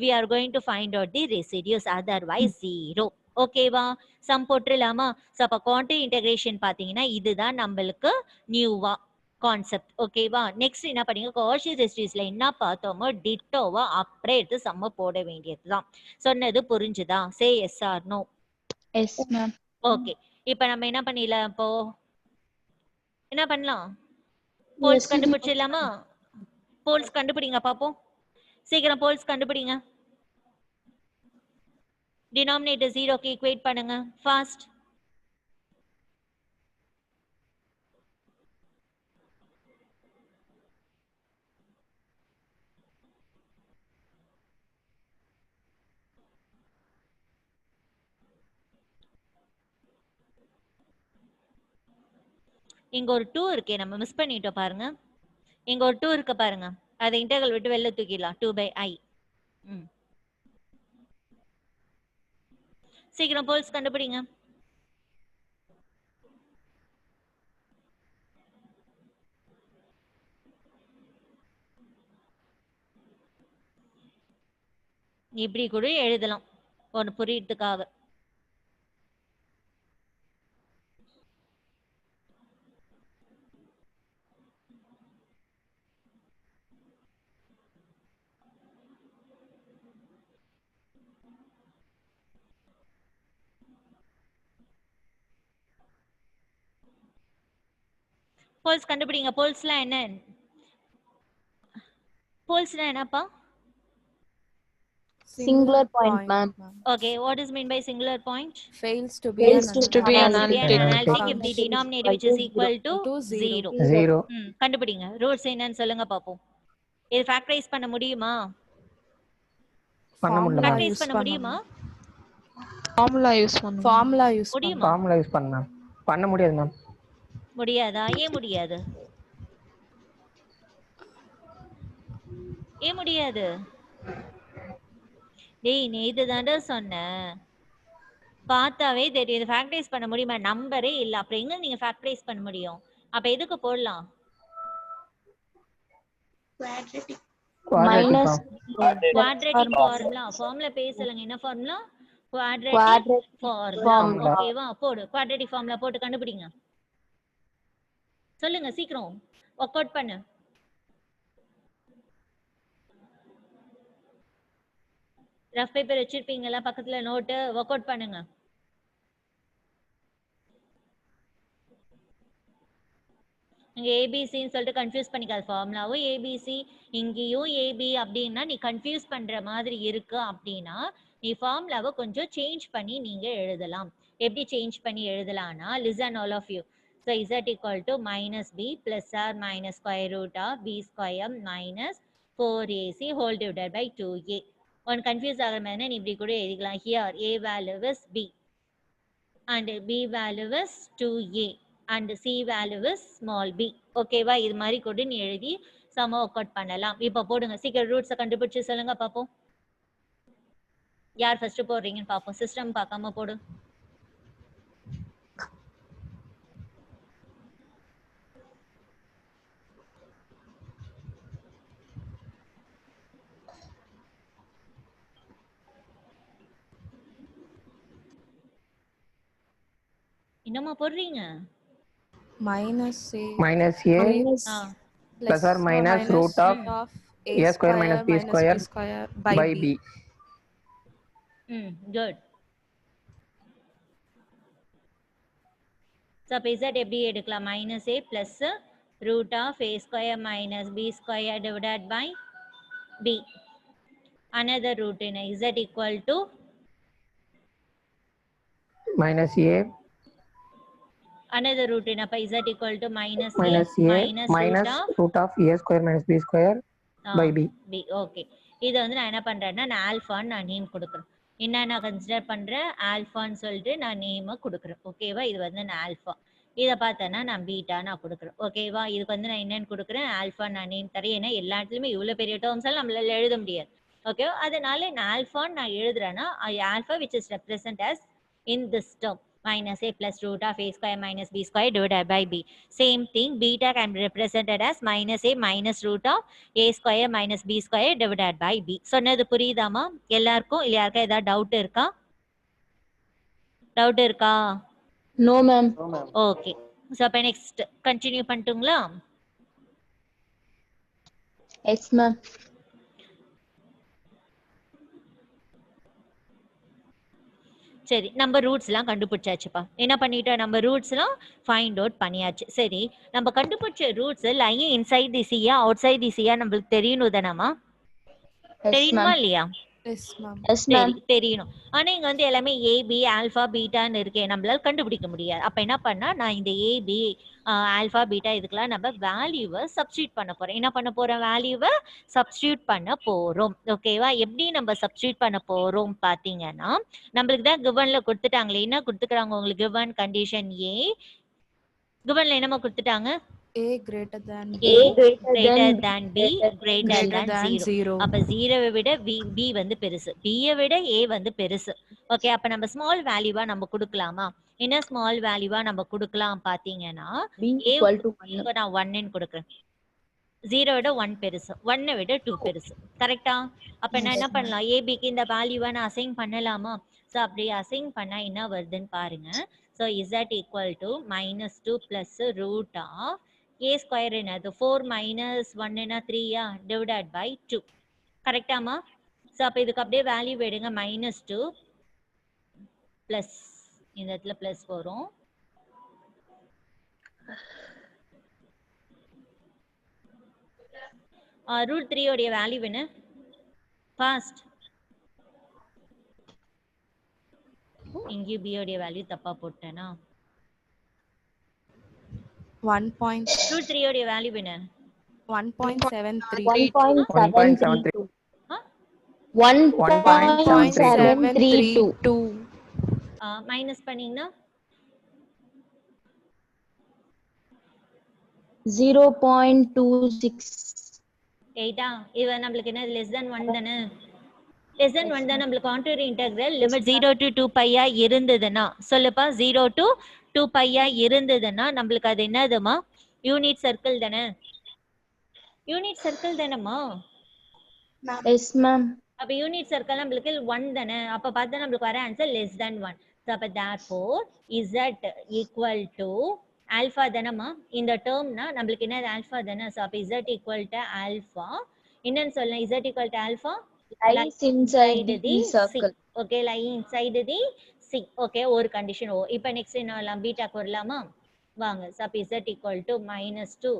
we are going to find out the residues, otherwise 0. ஓகேவா? சம் போட்டுலாமா? ஸோ அப்போ குவான்டிட்டி இன்டெகிரேஷன் பார்த்தீங்கன்னா இதுதான் நம்மளுக்கு நியூவா கான்செப்ட். ஓகேவா? நெக்ஸ்ட் என்ன பண்ணீங்க, காஷியஸ் ரெசிடியூஸ்ல என்ன பார்த்தோமோ டிட்டோவா அப்படியே எடுத்து சம்ம போட வேண்டியதுதான். சொன்னது புரிஞ்சுதா? Say yes or no? Yes, ma'am. Okay. இப்போ நம்ம என்ன பண்ணிடலாம், இப்போ என்ன பண்ணலாம், போல்ஸ் கண்டுபிடிச்சிடலாமா? போல்ஸ் கண்டுபிடிங்க பாப்போம். சீக்கிரம் போல்ஸ் கண்டுபிடிங்க. டினாமினேட்டர் 0க்கு ஈக்குவேட் பண்ணுங்க ஃபாஸ்ட். இங்க ஒரு 2 இருக்கே, நம்ம மிஸ் பண்ணிட்டோம் பாருங்க. இங்க ஒரு 2 இருக்கு பாருங்க, அதை இன்டெகிரல் விட்டு வெளில தூக்கிடலாம். 2/i. சீக்கிரம் போல்ஸ் கண்டுபிடிங்க. இப்படி கூட எழுதலாம் ஒன்னு புரியறதுக்காக. போல்ஸ் கண்டுபிடிங்க. போல்ஸ்லாம் என்ன, போல்ஸ்னா என்னப்பா? Singular point, ma'am. Okay, what is mean by singular point? Fails to be Fails an to be Fails to be an analytic analytic if the function. denominator which is equal to To 0. 0. கண்டுபிடிங்க. Rules என்னன்னு சொல்லுங்க பாப்போம். இது factorise பண்ண முடியுமா? பண்ண முடியல. Factorise பண்ண முடியுமா? ஃபார்முலா யூஸ் பண்ணுங்க. Formula use முடியுமா? ஃபார்முலா யூஸ் பண்ணலாம். பண்ண முடியாது மேம். முடியாதா? ஏன் முடியாது? ஏன் முடியாது? டேய் நீ இதுதான்டா சொன்ன, பார்த்தாவே தெரியுது. ஃபேக்டரைஸ் பண்ண முடியுமா? நம்பரே இல்ல, அப்புறம் எங்க நீங்க ஃபேக்டரைஸ் பண்ண முடியும்? அப்ப எதுக்கு போடலாம்? Minus quadratic formula. ஃபார்முலா பேசலங்க. என்ன formula? quadratic Quadratic formula formula. ஓகேவா போடு quadratic formula போட்டு கண்டுபிடிங்க சொல்லுங்க சீக்கிரம் ஒர்க் அவுட் பண்ணு ரஃப் பேப்பர் வச்சிருப்பீங்களா பக்கத்துல நோட்டு ஒர்க் அவுட் பண்ணுங்க இங்க ஏபிசின்னு சொல்லிட்டு கன்ஃபியூஸ் பண்ணிக்காது ஃபார்முலாவும் ஏபிசி இங்கேயும் ஏபி அப்படின்னா நீ கன்ஃபியூஸ் பண்ற மாதிரி இருக்கு அப்படின்னா நீ ஃபார்முலாவை கொஞ்சம் சேஞ்ச் பண்ணி நீங்க எழுதலாம் எப்படி சேஞ்ச் பண்ணி எழுதலாம்னா listen all of you so z equal to minus b plus or minus square root of b square minus 4ac whole divided by 2a one confuse ஆகிற மாதிரி நீ இப்படி கூட எழுதிக்கலாம் here a value is b and b value is 2a and c value is small b ஓகேவா இது மாதிரி கூட நீ எழுதி சம ஒர்க் அவுட் பண்ணலாம் இப்போ போடுங்க சீக்கிரம் ரூட்ஸை கண்டுபிடிச்சு சொல்லுங்க பாப்போம் யார் ஃபர்ஸ்ட் போடுறீங்கன்னு பாப்போம் சிஸ்டம் பார்க்காம போடு என்னம்மா போடுறீங்க minus a minus a ah plus or minus root of a square minus b square by b. Good so அப்போ இசட் எப்படி எடுக்கலாம் minus A plus root of A square minus B square divided by B another root in z equal to minus a another root in அப்ப z equal to minus a minus root of a square minus b square by b. b okay இது வந்து நான் என்ன பண்றேன்னா நான் ஆல்ஃபான்னு நான் name கொடுக்குறேன் என்ன நான் கன்சிடர் பண்றேன் ஆல்ஃபான்னு சொல்லிட்டு நான் நேமை கொடுக்குறேன் ஓகேவா இது வந்து நான் ஆல்ஃபா இதை பார்த்தேன்னா நான் பீட்டா நான் கொடுக்குறேன் ஓகேவா இதுக்கு வந்து நான் என்னன்னு கொடுக்குறேன் ஆல்ஃபா நான் நேம் தரேன் ஏன்னா எல்லா இடத்துலையுமே இவ்வளோ பெரிய டேர்ம்ஸ் எல்லாம் நம்மளால எழுத முடியாது ஓகேவா அதனால நான் ஆல்ஃபான்னு நான் எழுதுறேன்னா alpha which is represent as in this term minus a plus root of a square minus b square divided by b. Same thing, beta can be represented as minus a minus root of a square minus b square divided by b. சொன்னது புரியுதாமா எல்லாருக்கும் இல்ல யாருக்கா ஏதாவது doubt இருக்கா doubt இருக்கா No, ma'am. Okay so அப்போ next continue பண்ணிட்டுங்களா Yes, ma'am. சரி நம்ம ரூட்ஸ்லாம் கண்டுபிடிச்சாச்சுப்பா என்ன பண்ணிட்டோம் நம்ம ரூட்ஸ்லாம் ஃபைண்ட் அவுட் பண்ணியாச்சு சரி நம்ம கண்டுபிடிச்ச ரூட்ஸ் லைன் இன்சைட் தி சியா அவுட் சைட் தி சியா நம்மளுக்கு தெரியணும் தானமா Yes, தெரியுமா ma'am. இல்லையா yes ma'am Yes, ma'am. தெரியணும் ஆனா இங்க வந்து எல்லாமே ஏபி ஆல்பா பீட்டான்னு இருக்கே நம்மளால கண்டுபிடிக்க முடியாது அப்ப என்ன பண்ணா நான் இந்த ஏபி ஆல்பா பீட்டா இதுக்கெல்லாம் நம்ம வேல்யூவை சப்ஸ்டியூட் பண்ண போறோம் என்ன பண்ண போறோம் வேல்யூவை சப்ஸ்டியூட் பண்ண போறோம் ஓகேவா எப்படி நம்ம சப்ஸ்டியூட் பண்ண போறோம் பாத்தீங்கன்னா நம்மளுக்கு தான் கிவன்ல கொடுத்துட்டாங்களே என்ன கொடுத்துக்கிறாங்க உங்களுக்கு கிவன் கண்டிஷன் ஏ கிவன்ல என்னமா கொடுத்துட்டாங்க a greater than A greater greater than than B greater greater than than 0 0 அப்ப 0 விட B வந்து பெருசு B விட A வந்து பெருசு ஓகே அப்ப நம்ம ஸ்மால் வேல்யூவா நம்ம கொடுக்கலாமா என்ன ஸ்மால் வேல்யூவா நம்ம கொடுக்கலாம் பாத்தீங்கன்னா B A equal to 1. க்கு நான் 1 ன்னு கொடுக்கிறேன் 0 விட 1 பெருசு 1 விட 2 பெருசு கரெக்ட்டா அப்ப நான் என்ன பண்ணலாம் AB க்கு இந்த வேல்யூவை நான் அசைன் பண்ணலாமா சோ அப்படி அசைன் பண்ணா என்ன வருதுன்னு பாருங்க so z equal to -2 plus root of a square என்னது 4 minus 1 என்ன 3 யா divided by 2 கரெக்டாமா சோ அப்ப இதுக்கு அப்படியே வேல்யூ எடுங்க -2 பிளஸ் இந்த இடத்துல பிளஸ் வரும் ரூட் 3 உடைய வேல்யூ என்ன ஃபாஸ்ட் இங்க b உடைய வேல்யூ தப்பா போட்டேனா 1. ரூட் 3 உடைய வேல்யூ என்ன 1.73 1.732. 1.732. மைனஸ் பண்ணீங்கன்னா 0.26. 8 இது நம்மளுக்கு என்ன less than 1 தானே less than 1 தான் நம்மளுக்கு contour integral limit 0 to 2 pi இருந்ததுன்னா சொல்லுப்பா 0 to 2 pi இருந்ததுன்னா நம்மளுக்கு அது என்னதுமா யூனிட் சர்க்கிள் தானே யூனிட் சர்க்கிள் தானேமா Yes, ma'am. அப்போ யூனிட் சர்க்கிள் நம்மளுக்கு 1 தானே, அப்போ பார்த்தா நம்மளுக்கு வர ஆன்சர் லெஸ் தேன் 1. ஸோ அப்போ therefore Z equal to alpha தானம்மா, இந்த டேர்ம்னா நம்மளுக்கு என்ன ஆல்ஃபா தானே. ஸோ அப்போ இசட் ஈக்குவல் டு ஆல்ஃபா, என்னன்னு சொல்லலாம், z equal to alpha Lies inside the circle. Okay, lie inside the C. Okay, ஒரு கண்டிஷன். ஓ இப்போ நெக்ஸ்ட் என்ன வரலாம், பீட்டாக்கு வரலாமா, வாங்க. ஸோ அப்போ z equal to -2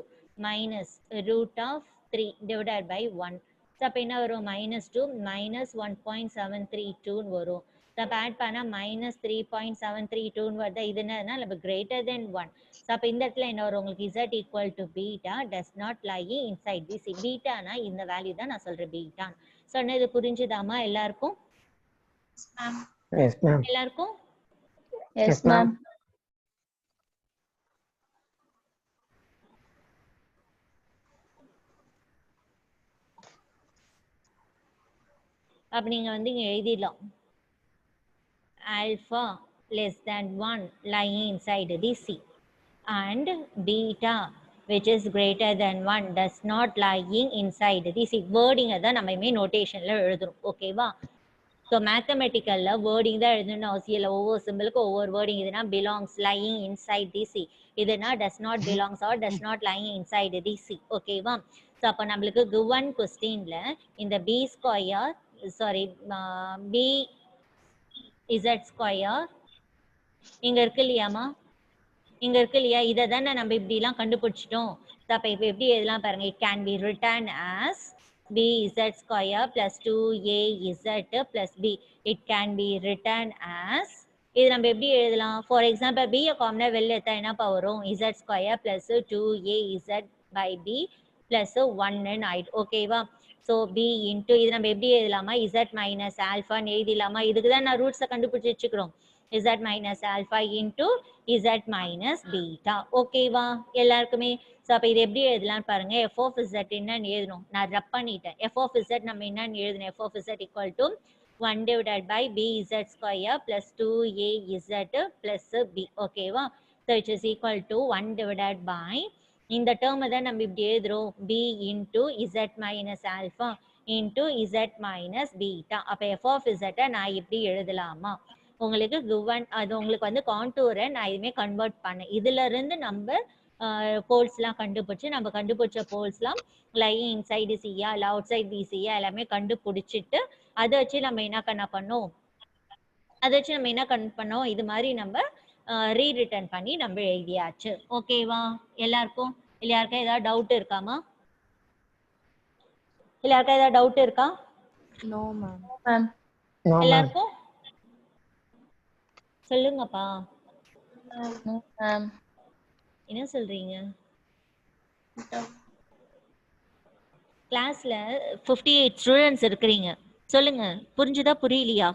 minus root of 3 divided by 1. ஸோ அப்போ என்ன வரும், -2 minus 1.732 வரும். ஸோ அப்போ ஆட் பண்ணால் -3.732 வருது. இது என்னன்னா நம்ம கிரேட்டர் தென் 1. ஸோ அப்போ இந்த இடத்துல என்ன வரும் உங்களுக்கு, z equal to beta does not lie inside the C. பீட்டானா இந்த வேல்யூ தான் நான் சொல்கிறேன் பீட்டா. சொன்னது புரிஞ்சுதாமா எல்லாருக்கும்? Yes, ma'am. எல்லாருக்கும் Yes, ma'am. அப்போ நீங்கள் வந்து இங்கே எழுதிடலாம், alpha less than 1 lying inside the C and beta which is greater than 1 does not lying inside the C. வேர்டிங்கை தான் நம்ம இனிமேல் நோட்டேஷனில் எழுதுறோம். ஓகேவா? ஸோ மேத்தமெட்டிக்கலில் வேர்டிங் தான் எழுதணும்னு அவசியம் இல்லை. ஒவ்வொரு சிம்பிளுக்கும் ஒவ்வொரு வேர்டிங். இதுனா belongs lying inside the C, இதுனா does not belongs or does not lying inside the C. ஓகேவா? ஸோ அப்போ நம்மளுக்கு கிவன் கொஸ்டின்ல இந்த b square sorry b z square இங்கே இருக்கு இல்லையாம்மா, இங்கே இருக்கு இல்லையா, இதை தானே நம்ம இப்படிலாம் கண்டுபிடிச்சிட்டோம். ஸோ அப்போ இப்போ எப்படி எழுதலாம் பாருங்க, it can be written as bz square plus 2az plus b. It can be written as, இது நம்ம எப்படி எழுதலாம், ஃபார் எக்ஸாம்பிள் b காமனா வெளில எடுத்தா என்னப்பா வரும், z square plus 2az by b plus 1 ஆயிடும். ஓகேவா? ஸோ b இன்ட்டு இது நம்ம எப்படி எழுதலாமா, z மைனஸ் ஆல்ஃபான்னு எழுதிடலாமா. இதுக்கு தான் நான் ரூட்ஸை கண்டுபிடிச்சி வச்சுக்கிறோம், z minus alpha into z minus beta. ஓகேவா எல்லாருக்குமே? ஸோ அப்போ இது எப்படி எழுதலாம்னு பாருங்க, எஃப் ஆஃப் இசட் என்னன்னு எழுதணும், நான் ரப் பண்ணிட்டேன். எஃப் ஆஃப் இசட் நம்ம என்னன்னு எழுதணும், f of z equal to 1 divided by b z square plus 2az plus b. ஓகேவா? So it is equal to 1 divided by இந்த டேர்மை தான் நம்ம இப்படி எழுதுறோம், b into z minus alpha into z minus beta. அப்போ எஃப் ஆஃப் இசட்டை நான் இப்படி எழுதலாமா, உங்களுக்கு கிவன் அது உங்களுக்கு வந்து கான்டூரை நான் இதுவுமே கன்வெர்ட் பண்ணேன். இதுல இருந்து நம்ம போல்ஸ்லாம் கண்டுபிடிச்சி, நம்ம கண்டுபிடிச்ச போல்ஸ்லாம் லையிங் இன்சைடு சியா இல்லை அவுட் சைட் தி சியா எல்லாமே கண்டுபிடிச்சிட்டு அதை வச்சு நம்ம என்ன பண்ணோம், இது மாதிரி நம்ம ரீரிட்டன் பண்ணி நம்ம எழுதியாச்சு. ஓகேவா எல்லாருக்கும்? எல்லாருக்கும் ஏதாவது டவுட் இருக்காமா? எல்லாருக்கும் ஏதாவது டவுட் இருக்கா? No, ma'am. Ma'am. No, ma'am. எல்லாருக்கும் சொல்லுங்கப்பா, No, ma'am. என்ன சொல்றீங்க? கிளாஸ்ல 58 ஸ்டூடெண்ட்ஸ் இருக்கிறீங்க, சொல்லுங்க புரிஞ்சுதா புரியலையா?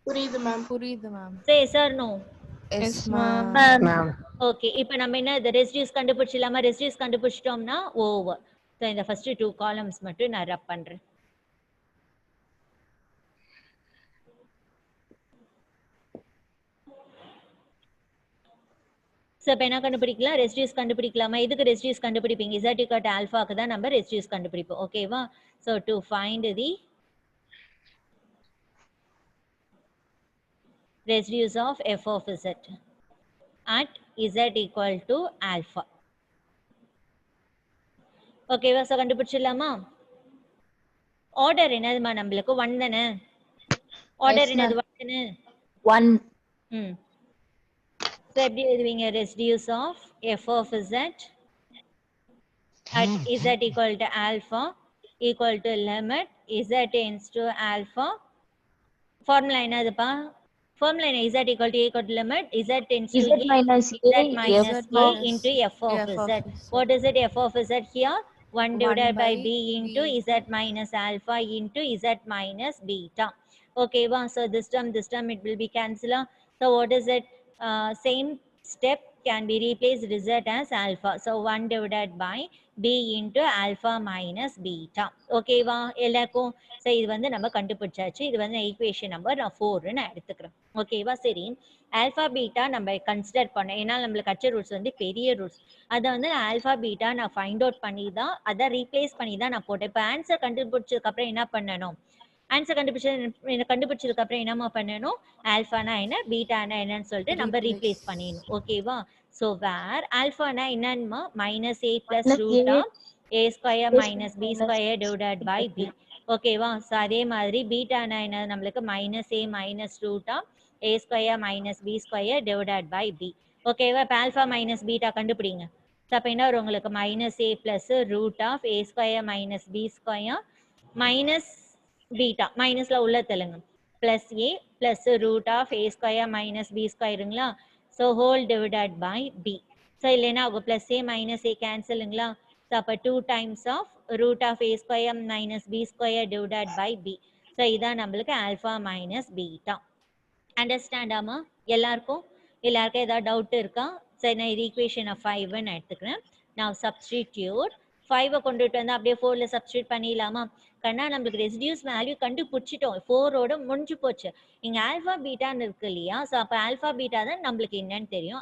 புரியுது ma'am. Say sir no. Yes, ma'am. Ma'am. Okay, இப்போ நம்ம என்ன இந்த ரெசிடியூஸ் கண்டுபிடிச்சிடலாமா? ரெசிடியூஸ் கண்டுபிடிச்சிட்டோம்னா ஓவர். ஸோ இந்த ஃபர்ஸ்ட் 2 காலம்ஸ் மட்டும் நான் ரப் பண்றேன். ஸோ இப்போ என்ன கண்டுபிடிக்கலாம், ரெசிடியூஸ் கண்டுபிடிக்கலாமா? இதுக்கு ரெசிடியூஸ் கண்டுபிடிப்பீங்க, இசட் ஈக்குவல் டு ஆல்ஃபாக்கு தான் நம்ம ரெசிடியூஸ் கண்டுபிடிப்போம். ஓகேவா? So to find the residues of f of z at z equal to alpha. ஓகேவா? ஸோ கண்டுபிடிச்சிடலாமா? ஆர்டர் என்னதுமா நம்மளுக்கு 1 தானே, ஆர்டர் என்னது 1 தானே 1. ஸோ எப்படி எழுதுவீங்க, residues of f of z at z equal to alpha equal to limit z tends to alpha. Formula என்னதுப்பா, formula is z equal to limit z tends to Z minus z A, minus F a of into f of F of z. z. What is it, f of z here? 1 divided by by b into b. z minus alpha into z minus beta. Okay, so this term it will be cancelled. So what is it? Same step can be replaced z as alpha. So 1 divided by b into alpha minus beta. ஓகேவா எல்லாருக்கும்? So இது வந்து நம்ம கண்டுபிடிச்சாச்சு. இது வந்து equation number நான் 4 நான் எடுத்துக்கிறேன். ஓகேவா? சரி, ஆல்ஃபா பீட்டா நம்ம கன்சிடர் பண்ணோம். ஏன்னா நம்மளுக்கு கச்ச ரூல்ஸ் வந்து பெரிய ரூல்ஸ். அதை வந்து நான் ஆல்ஃபா பீட்டா நான் ஃபைண்ட் அவுட் பண்ணி தான் அதை ரீப்ளேஸ் பண்ணி தான் நான் போட்டேன். இப்போ ஆன்சர் கண்டுபிடிச்சதுக்கப்புறம் என்ன பண்ணணும்? ஆன்சர் கண்டுபிடிச்சதுக்கு அப்புறம் என்னமா பண்ணணும்? ஆல்ஃபானா என்ன, பீட்டானா என்னன்னு சொல்லிட்டு நம்ம ரீப்ளேஸ் பண்ணிடணும். ஓகேவா? ஸோ வேர் ஆல்ஃபானா என்னன்னுமா minus a plus root of A square minus B square divided by b. ஓகேவா? ஸோ அதே மாதிரி பீட்டானா என்ன நம்மளுக்கு minus a minus root of A square minus B square divided by b. ஓகேவா? இப்போ ஆல்ஃபா மைனஸ் பீட்டா கண்டுபிடிங்க. ஸோ அப்போ என்ன வரும் உங்களுக்கு? Minus a plus root of A square minus B square minus beta மைனஸ்ல உள்ள தெலுங்கு plus a plus root of A square minus b ஸ்கொயருங்களா? So whole divided by b. So இல்லைன்னா ஆகும் பிளஸ் ஏ மைனஸ் ஏ கேன்சலுங்களா? So அப்போ 2 times of root of A square minus B square divided by b. So இதான் நம்மளுக்கு alpha minus beta. அண்டர்ஸ்டாண்டாமா எல்லாருக்கும்? எல்லாருக்கும் ஏதாவது டவுட் இருக்கா? சரி, நான் இது ஈக்குவேஷன் 5 நான் எடுத்துக்கிறேன். நான் சப்ஸ்டிடியூட் 5 கொண்டுட்டு வந்து அப்படியே 4ல சப்ஸ்டியூட் பண்ணிடலாமா? கண்ணா நம்மளுக்கு ரெசிடியூஸ் வேல்யூ கண்டுபிடிச்சிட்டோம். 4ஓட முடிஞ்சு போச்சு. இங்கே ஆல்ஃபா பீட்டான்னு இருக்கு இல்லையா? ஸோ அப்போ ஆல்ஃபா பீட்டா தான் நம்மளுக்கு என்னன்னு தெரியும்.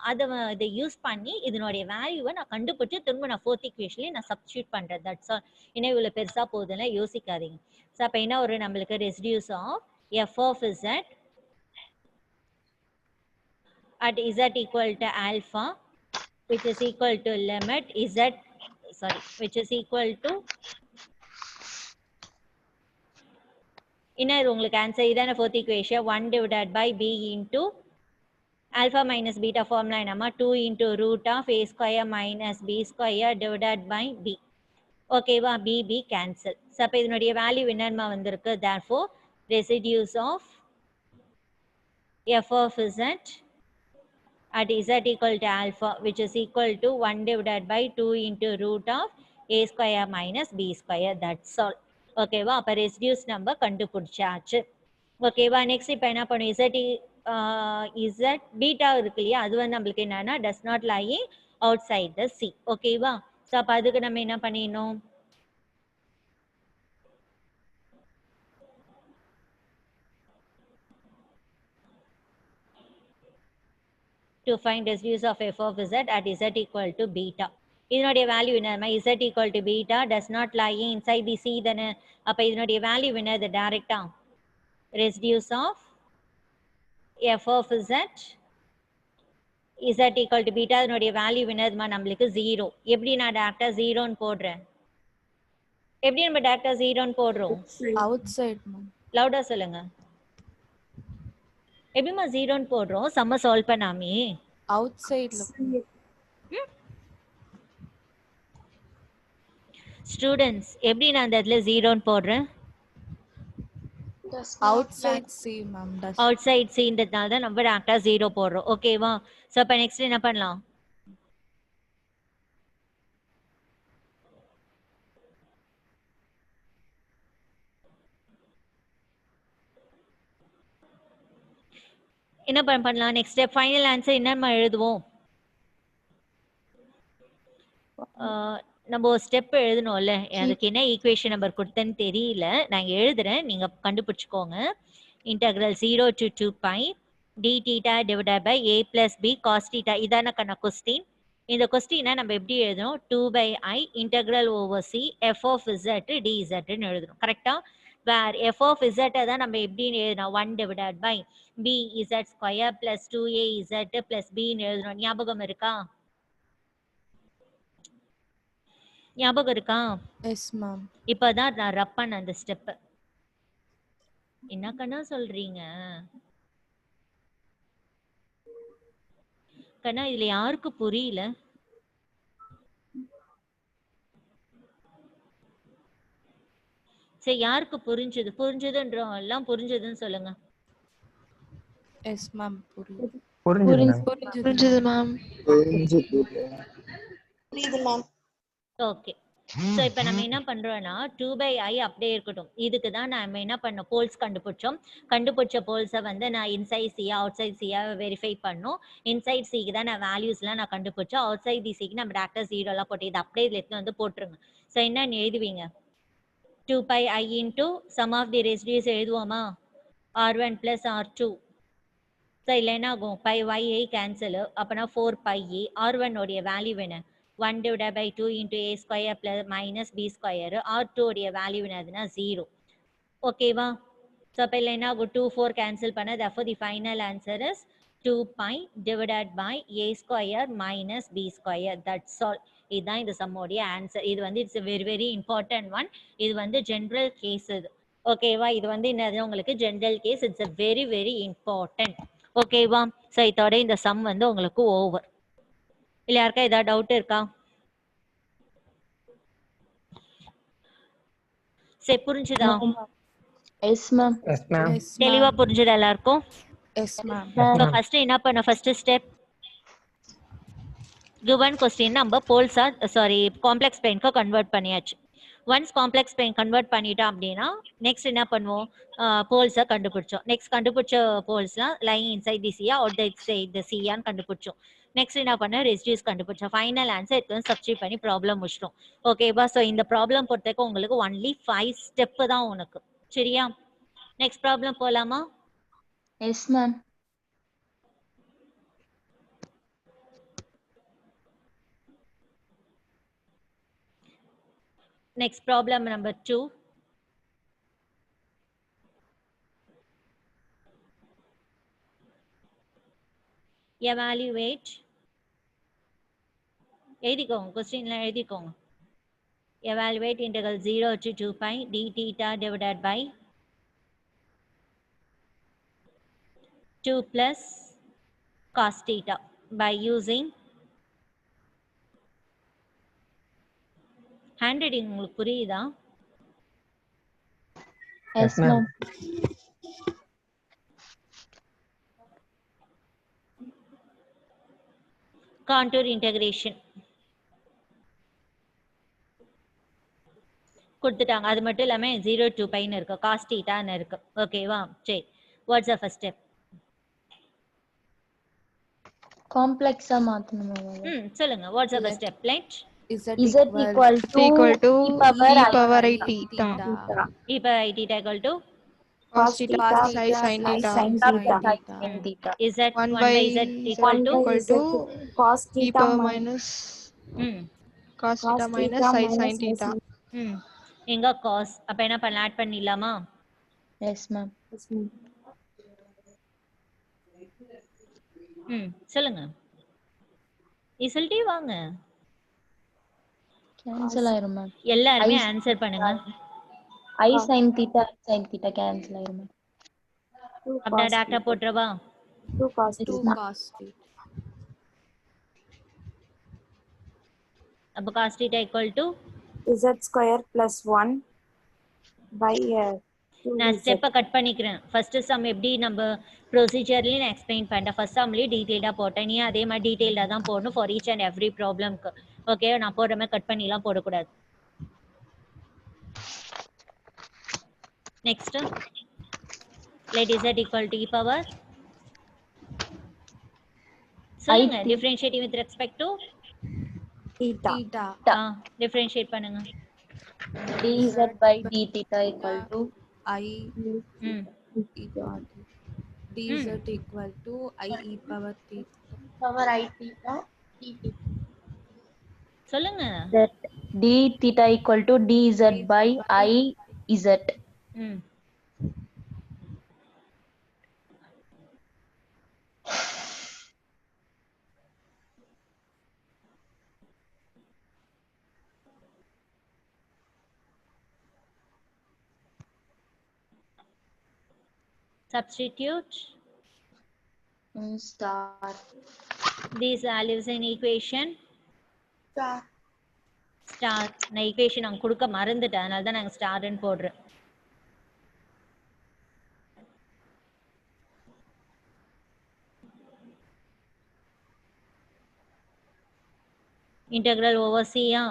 இதை யூஸ் பண்ணி இதனுடைய வேல்யூவை நான் கண்டுபிடிச்சி திரும்ப நான் 4th ஈக்குவேஷன்லேயே நான் சப்ஸ்டியூட் பண்ணுறேன். That's all. இன்னும் இவ்வளோ பெருசாக போகுதுன்னா யோசிக்காதீங்க. ஸோ அப்போ என்ன ஒரு நம்மளுக்கு residues of F of z at z equal to alpha, which is equal to limit z, which is equal to இன்னும் உங்களுக்கு ஆன்சர் இதான 4th equation 1 divided by b into alpha minus beta formula என்னமா 2 into root of a square minus b square divided by b. ஓகேவா? b cancel. So அப்போ இதனுடைய value என்னமா வந்திருக்கு? therefore residues of f of z at z equal to alpha, which is equal to 1 divided by 2 into root of a square minus b square. That's all. ஓகேவா? அப்போ residues நம்ம கண்டுபிடிச்சாச்சு. ஓகேவா? Next இப்போ என்ன பண்ணும்? இசட் பீட்டா இருக்கு இல்லையா? அது வந்து நம்மளுக்கு என்னன்னா does not lie outside the C. ஓகேவா? ஸோ அப்போ அதுக்கு நம்ம என்ன பண்ணிடணும்? To find residues of f of z at z equal to beta. இதனுடைய வேல்யூ என்ன? z equal to beta does not lie inside the c தானே? அப்போ இதனுடைய வேல்யூ என்னது? டைரக்டா residues of f of z equal to beta இதனுடைய value என்னதுமா? நம்மளுக்கு 0. எப்படி நான் டைரக்டா 0ன்னு போடுறேன்? எப்படி நம்ம டைரக்டா 0ன்னு போடுறோம்? outside ma'am. லவுடா சொல்லுங்க. எப்படிமா 0ன்னு போடுறோம் சம்ம சால்வ் பண்ணாமே? outside ஸ்டூடெண்ட்ஸ் எப்படி நான் அந்த இடத்துல 0ன்னு போடுறேன்? outside c ma'am. Outside சீன்றதுனால தான் நம்ம டைரக்டா 0 போடுறோம். ஓகேவா? ஸோ அப்போ நெக்ஸ்ட் என்ன பண்ணலாம்? என்ன பண்ணலாம்? நெக்ஸ்ட் ஸ்டெப் ஃபைனல் ஆன்சர் என்னமா எழுதுவோம்? நம்ம ஒரு ஸ்டெப் எழுதணும்ல. அதுக்கு என்ன ஈக்குவேஷன் நம்பர் கொடுத்தேன்னு தெரியல. நான் எழுதுறேன், நீங்க கண்டுபிடிச்சுக்கோங்க. Integral 0 to 2 pi d theta divided by a plus b cos theta. இதான கண்ணா கொஸ்டின். இந்த கொஸ்டினை நம்ம எப்படி எழுதணும்? 2 by I integral over c f of z dz ன்னு எழுதணும். கரெக்டா? where f of z தான் நம்ம எப்படி எழுதணும்? 1 divided by b z square plus 2a z plus b ன்னு எழுதணும். ஞாபகம் இருக்கா? ஞாபகம் இருக்கா? yes ma'am. இப்பதான் நான் ரப் பண்ண அந்த ஸ்டெப். என்ன கண்ணா சொல்றீங்க? கண்ணா இதுல யாருக்கு புரியல? சரி, யாருக்கு புரிஞ்சதுன்றோம் எல்லாம் புரிஞ்சதுன்னு சொல்லுங்க. yes ma'am. புரிஞ்சது மேம். ஓகே. ஸோ இப்போ நம்ம என்ன பண்றோம்னா 2/i அப்படியே இருக்கட்டும். இதுக்கு தான் நம்ம என்ன பண்ணோம், போல்ஸ் கண்டுபிடிச்சோம். கண்டுபிடிச்ச போல்ஸை வந்து நான் இன்சைட் சியா அவுட் சைட் சியா வெரிஃபை பண்ணோம். இன்சைட் சிக்கு தான் நான் வேல்யூஸ்லாம் நான் கண்டுபிடிச்சோம். அவுட் சைட் தி சிக்கு நம்ம டேரக்டா ஜீரோலாம் போட்டு இது அப்படியே இதில் எடுத்து வந்து போட்டுருங்க. ஸோ என்னன்னு எழுதுவீங்க, 2πi into sum of the residues எழுதுவோமா, r1 plus r2. ஸோ இல்லை என்ன ஆகும், பை y கேன்சல், அப்போனா 4πe. r1 உடைய வேல்யூ என்ன, 1 divided by 2 into a square plus minus b square. r2 உடைய வேல்யூ என்னதுன்னா 0. ஓகேவா? ஸோ அப்போ இல்லை என்ன ஆகும், 2 4 கேன்சல் பண்ண, therefore the final answer is 2π divided by a square minus b square. That's all. இதுதான் இந்த சம்மோடைய ஆன்சர். இது வந்து it's very very important one. இது வந்து ஜென்ரல் கேஸ். இது ஓகேவா? இது வந்து என்னது உங்களுக்கு general case. It's a very very important. ஓகேவா? ஸோ இதோட இந்த சம் வந்து உங்களுக்கு ஓவர். இல்லை யாருக்கா ஏதாவது டவுட் இருக்கா? சரி, புரிஞ்சுதா? Yes, ma'am. Yes, ma'am. Yes, தெளிவா ma'am. புரிஞ்சுதா எல்லாருக்கும்? Yes, ma'am. ஸோ ஃபர்ஸ்ட் என்ன பண்ண, ஃபர்ஸ்ட் ஸ்டெப் given question நம்ம போல்ஸா காம்ப்ளெக்ஸ் பிளேனுக்கு கன்வெர்ட் பண்ணியாச்சு. ஒன்ஸ் காம்ப்ளெக்ஸ் பிளேன் கன்வெர்ட் பண்ணிட்டோம் அப்படின்னா நெக்ஸ்ட் என்ன பண்ணுவோம், போல்ஸை கண்டுபிடிச்சோம். நெக்ஸ்ட் கண்டுபிடிச்ச போல்ஸ்லாம் லைன் இன்சைட் தி சியா அவுட் சைட் தி சியான்னு கண்டுபிடிச்சோம். நெக்ஸ்ட் என்ன பண்ண, ரெசிடியூஸ் கண்டுபிடிச்சோம். ஃபைனல் ஆன்சர் எடுத்து வந்து சப்ஸ்டிட் பண்ணி ப்ராப்ளம் முடிச்சிட்டோம். ஓகேவா? ஸோ இந்த ப்ராப்ளம் பொறுத்தவரைக்கும் உங்களுக்கு ஒன்லி 5 ஸ்டெப் தான் உனக்கு. சரியா? நெக்ஸ்ட் ப்ராப்ளம் போலாமா? Yes, ma'am. Next problem number 2. Evaluate. எழுதிக்கோங்க, கொஸ்டின்லாம் எழுதிக்கோங்க. Evaluate integral 0 to 2π d theta divided by 2 plus cos theta by using handwriting. உங்களுக்கு புரியுதா? Yes, ma'am. Contour integration கொடுத்துட்டாங்க. அது மட்டும் இல்லாம 0 to πன்னு இருக்கு, cos thetaன்னு இருக்கு. ஓகேவா? சரி, வாட்ஸ் த ஃபர்ஸ்ட் ஸ்டெப்? காம்ப்ளெக்ஸா மாத்தணுமா? சொல்லுங்க, what's the first step? Let Z Z equal to equal to e power e I power i theta. theta e power i theta equal to cos theta cos plus i theta sin plus theta sin theta. Sin theta. z 1 1 by by z equal to cos e power minus ம் cos theta minus i sin theta. ம் எங்க cos, அப்ப என்ன பண்ணலாம், add பண்ணிடலாமா? Yes, ma'am. சொல்லுங்க, சொல்லிட்டே வாங்க. Cancel ஆயிரும் ma'am. எல்லாருமே ஆன்சர் பண்ணுங்க. I sin theta cancel ஆயிரும் ma'am. அப்படியே tata போட்டுறவா? 2 cos Yes, 2 ma'am. cos theta. அப்ப cos theta equal to z square plus 1 by 2 நான் z. ஸ்டெப்பை கட் பண்ணிக்கிறேன். ஃபர்ஸ்ட் சம் எப்படி நம்ம ப்ரொசீஜர்லேயும் நான் எக்ஸ்பிளைன் பண்ணிட்டேன். ஃபர்ஸ்ட் சம்லேயும் டீட்டெயிலாக போட்டேன். நீ அதே மாதிரி டீட்டெயிலாக தான் போடணும் ஃபார் ஈச் அண்ட் எவ்ரி ப்ராப்ளம்க்கு. ஓகே, நான் போடுற மாதிரி கட் பண்ணிலாம் போடக்கூடாது. Next, let z equal to e power. சொல்லுங்க, differentiating with respect to Theta. Theta. Differentiate பண்ணுங்க. dz by d theta equal to I ம் e power dz equal to I e power theta. power I theta dt. சொல்லுங்க. That d theta equal to dz by I z. ம் substitute Star. these values in equation. Star. நான் equation நாங்கள் கொடுக்க மறந்துட்டேன், அதனால தான் நாங்கள் ஸ்டார்ன்னு போடுறேன். இன்டெக்ரல் ஓவர் சியா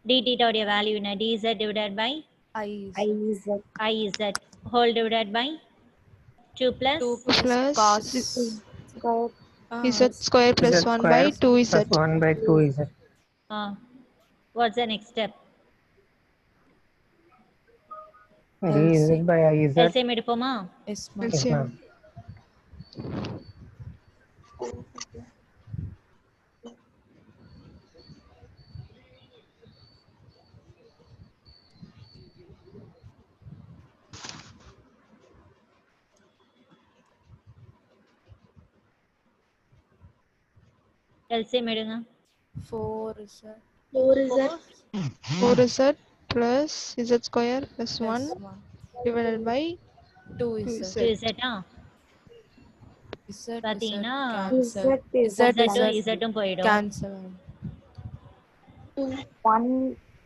d theta உடைய வேல்யூ என்ன dz divided by IZ iz whole divided by 2 plus 2 plus cos square z square plus Z 1 by square 2z. plus 1 by 2z. What's the next step? dz by iz. LCM எடுப்போமா? yes ma'am. Yes, ma'am. LCM எடுங்க. 4z 4z plus z square plus 1 plus 1 divided by 2z 2z z பாத்தீங்கன்னா Z is z போயிடும். cancel 1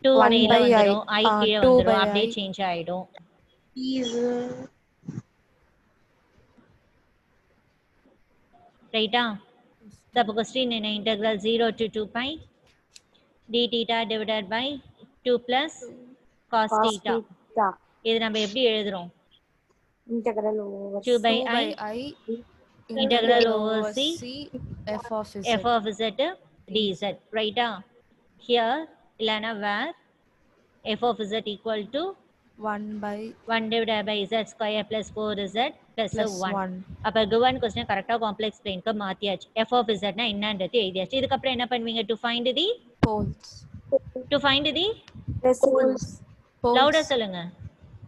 2 1 மேல by I. வந்துரும் I கீழ 2 வந்துரும் by அப்படியே I. Change ஆயிடும். ரைட்டா? அப்போ கொஸ்டின் என்ன integral 0 to 2 pi d theta divided by 2 plus cos cos theta. theta இது நம்ம எப்படி எழுதுறோம்? integral over 2 by 2 by I I integral over C f of z f of z dz. ரைட்டா? Here இல்லனா where f of z equal to 1 by 1 divided by z square plus 4z plus plus 1. 1 அப்ப given question கரெக்ட்டா complex பிளேன்க்கு மாத்தியாச்சு. f of z னா என்னன்றது எழுதியாச்சு. இதுக்கு அப்புறம் என்ன பண்ணுவீங்க? to find the poles residuals louder சொல்லுங்க.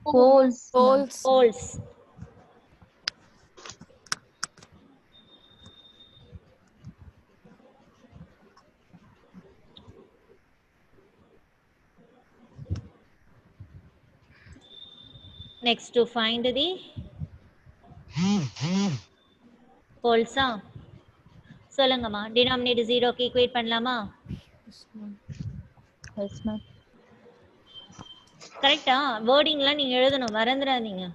Poles. poles. Next to find the poles. சொல்லுங்கம்மா. denominator 0 க்கு equate பண்ணலாமா? Yes, ma'am. கரெக்ட்டா? வேர்டிங்லாம் நீங்க எழுதணும், மறந்துடாதீங்க.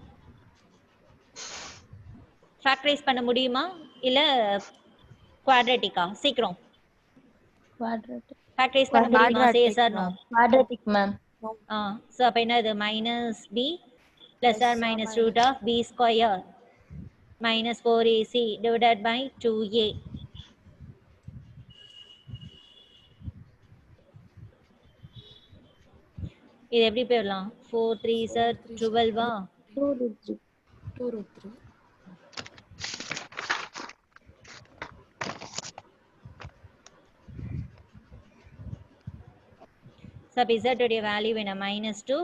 ஃபேக்டரைஸ் பண்ண முடியுமா இல்ல குவாட்ராட்டிக்கா? சீக்கிரம். Quadratic. ஃபேக்டரைஸ் பண்ண முடியுமா? Quadratic, yes or no? Quadratic, ma'am. So அப்ப என்ன இது? minus b plus or minus root of b square minus 4ac divided by 2a. இது எப்படி போயிடலாம்? 4 3s are 12 ஆ? 2 digit 2 root 3 So z உடைய வேல்யூ என்ன? -2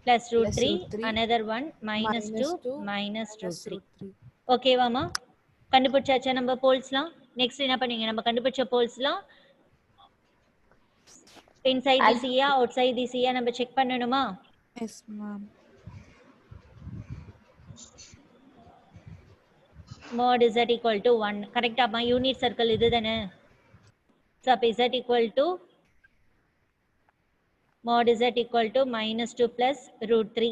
plus root 3 another one -2 minus root 3. ஓகேவாமா? கண்டுபிடிச்சாச்சா நம்ம போல்ஸ்லாம்? நெக்ஸ்ட் என்ன பண்ணீங்க? நம்ம கண்டுபிடிச்ச போல்ஸ்லாம் inside the C yeah outside the C யா நம்ம செக் பண்ணணுமா? yes ma'am. mod z equal to 1 கரெக்டாமா? யூனிட் சர்க்கிள் இதுதானே? so அப்ப z equal to mod z equal to -2 plus root 3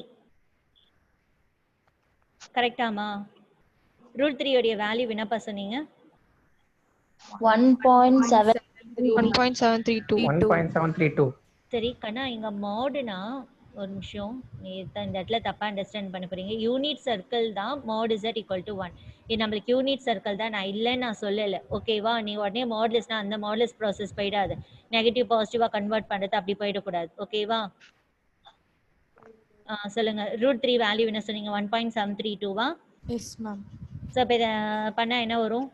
கரெக்டாமா? root 3 உடைய வேல்யூ என்னப்பா சொன்னீங்க? 1.732. சரி கண்ணா, இங்க மாடுனா ஒரு நிமிஷம், நீ இந்த இடத்துல தப்பா அண்டர்ஸ்டாண்ட் பண்ண போறீங்க. யூனிட் சர்க்கிள் தான் mod z equal to 1. இது நம்மளுக்கு யூனிட் சர்க்கிள் தான், நான் இல்லைன்னு நான் சொல்லலை. ஓகேவா? நீ உடனே மாடுலஸ்னா அந்த மாடுலஸ் ப்ராசஸ் போயிடாது. நெகட்டிவ் பாசிட்டிவா கன்வெர்ட் பண்றது அப்படி போயிடக்கூடாது. ஓகேவா? சொல்லுங்க. ரூட் 3 வேல்யூ என்ன சொன்னீங்க? 1.732வா? yes ma'am. ஸோ இப்போ இதை பண்ணா என்ன வரும்?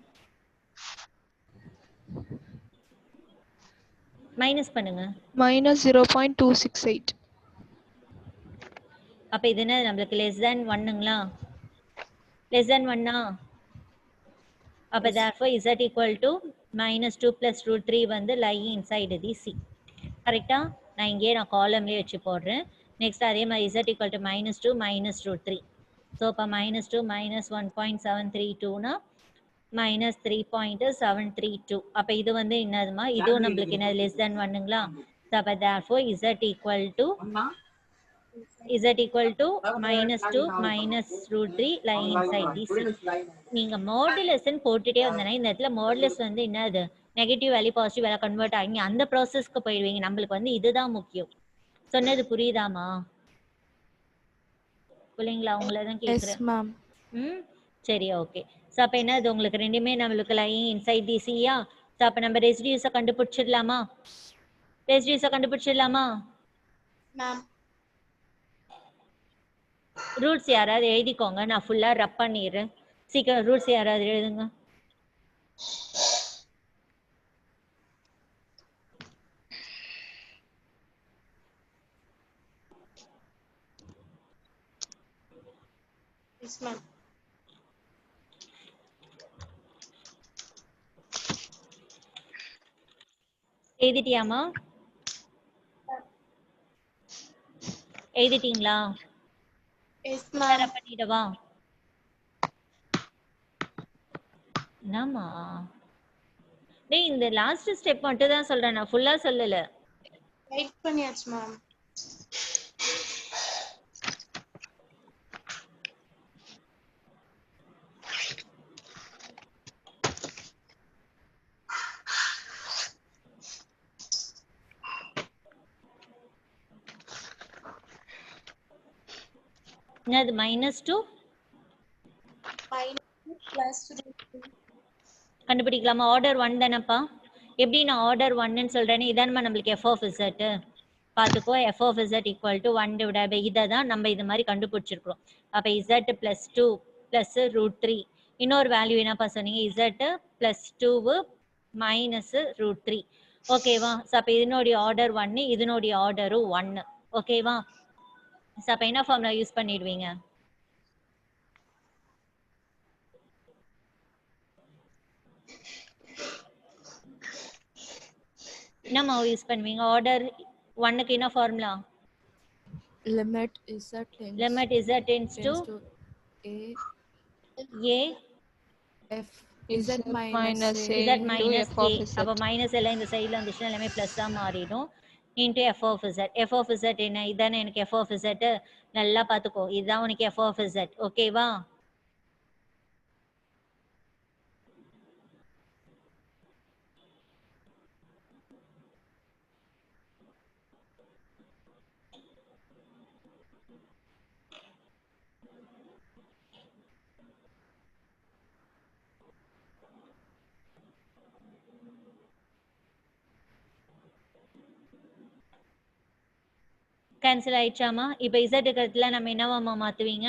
மைனஸ் பண்ணுங்க. minus 0.268. அப்ப இது என்ன நம்மளுக்கு less than 1ங்களா? less than 1 ஆ? அப்ப therefore z equal to -2 plus root 3 வந்து lying inside the C. கரெக்ட்டா? நான் இங்கே நான் காலம்லயே வச்சு போடுறேன். நெக்ஸ்ட் அதே மாதிரி z equal to -2 minus root 3. So இப்போ -2 minus 1.732 னா -3.732. அப்ப இது வந்து என்னதுமா? இதுவும் நம்மளுக்கு என்ன less than 1ங்களா? ஸோ அப்ப therefore z equal to -2 minus root 3 lying inside this. நீங்க மாடுலஸ் போட்டுட்டே வந்தனா இந்த இடத்துல மாடுலஸ் வந்து என்னது? Negative value positive value convert ஆகி அந்த ப்ராசஸ்க்கு போயிடுவீங்க. நம்மளுக்கு வந்து இதுதான் முக்கியம். சொன்னது புரியுதாமா? பிள்ளைங்களா அவங்கள தான் Yes, கேட்குறேன். ma'am. ம் சரி, ஓகே. ஸோ அப்போ என்னது உங்களுக்கு ரெண்டுமே நம்மளுக்கு line inside the chia. So அப்போ நம்ம ரெசிடியூஸை கண்டுபிடிச்சிடலாமா? ரெசிடியூஸை கண்டுபிடிச்சிடலாமா? ரூல்ஸ் யாராவது எழுதிக்கோங்க, நான் ஃபுல்லாக ரப் பண்ணிடுறேன். சீக்கிரம் ரூல்ஸ் யாராவது எழுதுங்க. Yes, ma'am. எழுதிட்டியாமா? எழுதிட்டீங்களா? Yes, ma'am. ரப் பண்ணிடவா? என்னம்மா டேய், இந்த லாஸ்ட் ஸ்டெப் மட்டும் தான் சொல்றேன், நான் ஃபுல்லா சொல்லல. Wait பண்ணியாச்சு ma'am. என்னது -2 Plus கண்டுபிடிக்கலாமா? ஆர்டர் 1 தானப்பா. எப்படி நான் ஆர்டர் 1ன்னு சொல்றேன்னு இதானமா நம்மளுக்கு f of z. பார்த்துக்கோ, f of z equal to 1 divide by இதை தான் நம்ம இது மாதிரி கண்டுபிடிச்சிருக்கிறோம். அப்போ z + 2 + √3. இன்னொரு வேல்யூ என்னப்பா சொன்னீங்க? z + 2 - √3. ஓகேவா? ஸோ அப்போ இதனுடைய ஆர்டர் 1, இதனுடைய ஆர்டரும் 1. ஓகேவா? ஸோ அப்போ என்ன ஃபார்முலா யூஸ் பண்ணிடுவீங்க? என்னம்மா யூஸ் பண்ணுவீங்க? ஆர்டர் 1க்கு என்ன formula? Limit z tends limit z tends to to a a f z minus a z into minus f a. of z. அப்போ மைனஸ் எல்லாம் இந்த சைடில் வந்துச்சுன்னா எல்லாமே ப்ளஸ்ஸாக மாறிடும். Into f of z. f of z என்ன? இதானே எனக்கு f of z. நல்லா பார்த்துக்கோ, இதுதான் உனக்கு f of z. ஓகேவா? கேன்சல் ஆயிடுச்சாமா? இப்போ z இருக்கிறதுல நம்ம என்னவாமா மாற்றுவீங்க?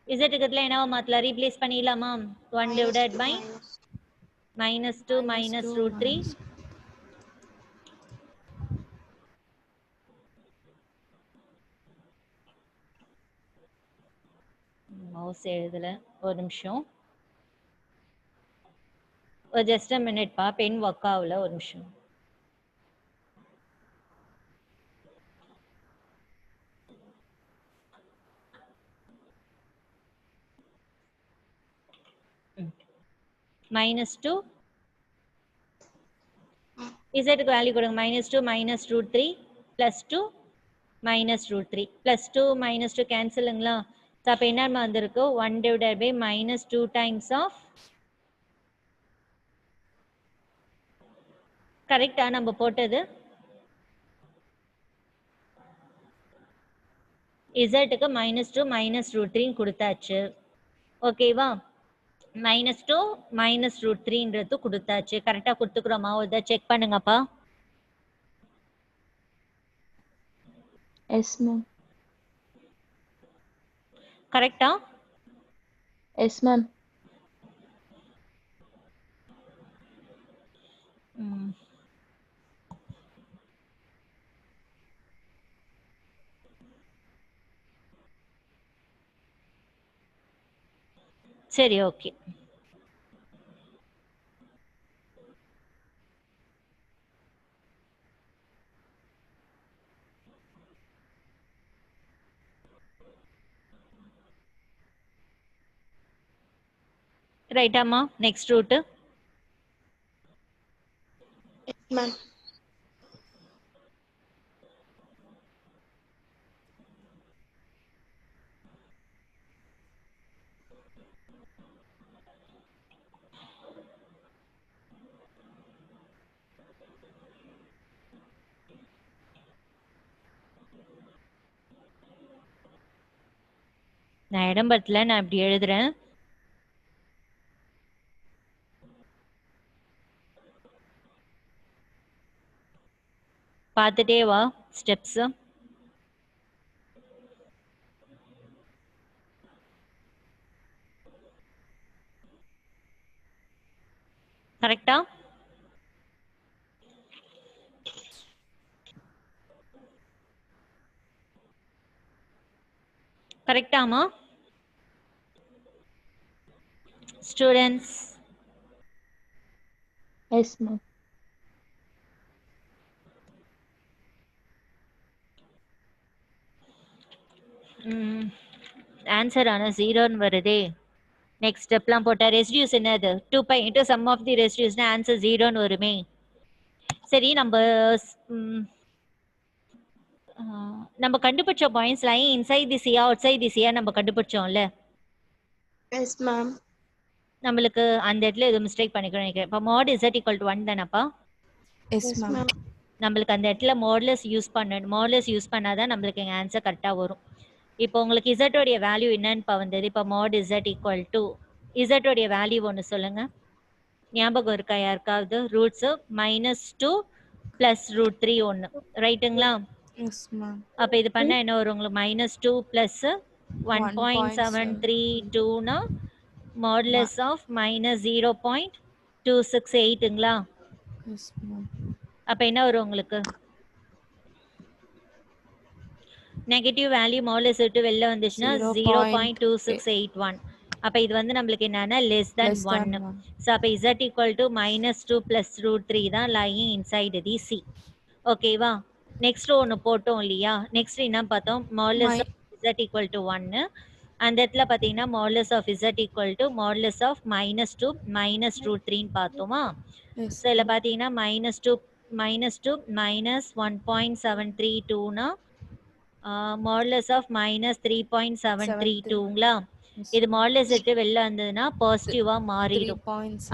z இருக்கிறதுல என்னவா மாற்றலாம்? ரீப்ளேஸ் பண்ணிடலாமா? 1 டிவைடட் பை -2 minus √3. மவுஸ் எழுதல, ஒரு நிமிஷம். ஜஸ்ட் அ மினிட்பா, பென் ஒர்க் ஆகல, ஒரு நிமிஷம். -2 இசட்டுக்கு வேல்யூ கொடுங்க. -2 minus √3 +2 minus √3 +2 -2 கேன்சலுங்களா? ஸோ அப்போ என்ன வந்திருக்கு? 1 டிவைடட் பை -2 டைம்ஸ் ஆஃப். கரெக்டா நம்ம போட்டது? இசட்டுக்கு -2 minus √3 கொடுத்தாச்சு. ஓகேவா? -2 minus √3ன்றது கொடுத்தாச்சு. கரெக்டாக கொடுத்துக்கிறோமா? ஒரு இதை செக் பண்ணுங்கப்பா. Yes, ma'am. கரெக்டா? Yes, ma'am. சரி, ஓகே. ரைட்டாம்மா? Next root. Yes, ma'am. நான் இடம் பத்தல, நான் இப்படி எழுதுறேன். பார்த்துட்டே வா ஸ்டெப்ஸ். கரெக்டா? கரெக்டாமா ஸ்டூடெண்ட்ஸ்? Yes, ma'am. ஆன்சர் ஆனால் 0ன்னு வருதே. நெக்ஸ்ட் ஸ்டெப்லாம் போட்டால் ரெசிடியூஸ் என்னது? 2π இன்ட்டு சம் ஆஃப் தி ரெசிடியூஸ்னா ஆன்சர் 0ன்னு வருமே. சரி, நம்ம கண்டுபிடிச்ச பாயிண்ட்ஸ் லைன் இன்சைட் தி சியா அவுட் சைட் தி சியா நம்ம கண்டுபிடிச்சோம்ல. Yes, ma'am. நம்மளுக்கு அந்த இடத்துல எதுவும் மிஸ்டேக் பண்ணிக்கணும் நினைக்கிறேன். இப்போ mod z = 1 தானப்பா? Yes Yes, ma'am. ma'am. நம்மளுக்கு அந்த இடத்துல மாடுலஸ் யூஸ் பண்ணணும். மாடுலஸ் யூஸ் பண்ணாதான் நம்மளுக்கு எங்கள் ஆன்சர் கரெக்டாக வரும். இப்போ உங்களுக்கு இசட்டோடைய வேல்யூ என்னன்னு வந்தது? இப்போ mod z = இசட்டோடைய வேல்யூ ஒன்று சொல்லுங்க. ஞாபகம் இருக்கா யாருக்காவது? ரூட்ஸு -2 + √3 ஒன்று ரைட்டுங்களா? Yes ma'am. அப்போ இது பண்ணால் என்ன வரும் உங்களுக்கு? -2 + 1.732னா மாடுலஸ் ஆஃப் -0.268ங்களா? Yes ma'am. அப்போ என்ன வரும் உங்களுக்கு? நெகட்டிவ் வேல்யூ மாடுலஸ் விட்டு வெளில வந்துச்சுன்னா 0.2681. அப்போ இது வந்து நம்மளுக்கு என்னன்னா less than 1. ஸோ அப்போ z = -2 + √3 தான் lying inside the C. ஓகேவா? நெக்ஸ்ட் ஒன்று போட்டோம் இல்லையா? நெக்ஸ்ட் என்ன பார்த்தோம்? Modulus of z = 1. அந்த இடத்துல பார்த்தீங்கன்னா modulus of z = modulus of -2 - √3ன்னு பார்த்தோமா? ஸோ இதில் பார்த்தீங்கன்னா -2 -1.732னா மாடுலஸ் ஆஃப் -3.732ங்களா? இது மாடுலஸ் விட்டு வெளில வந்ததுன்னா பாசிட்டிவாக மாறிடும்.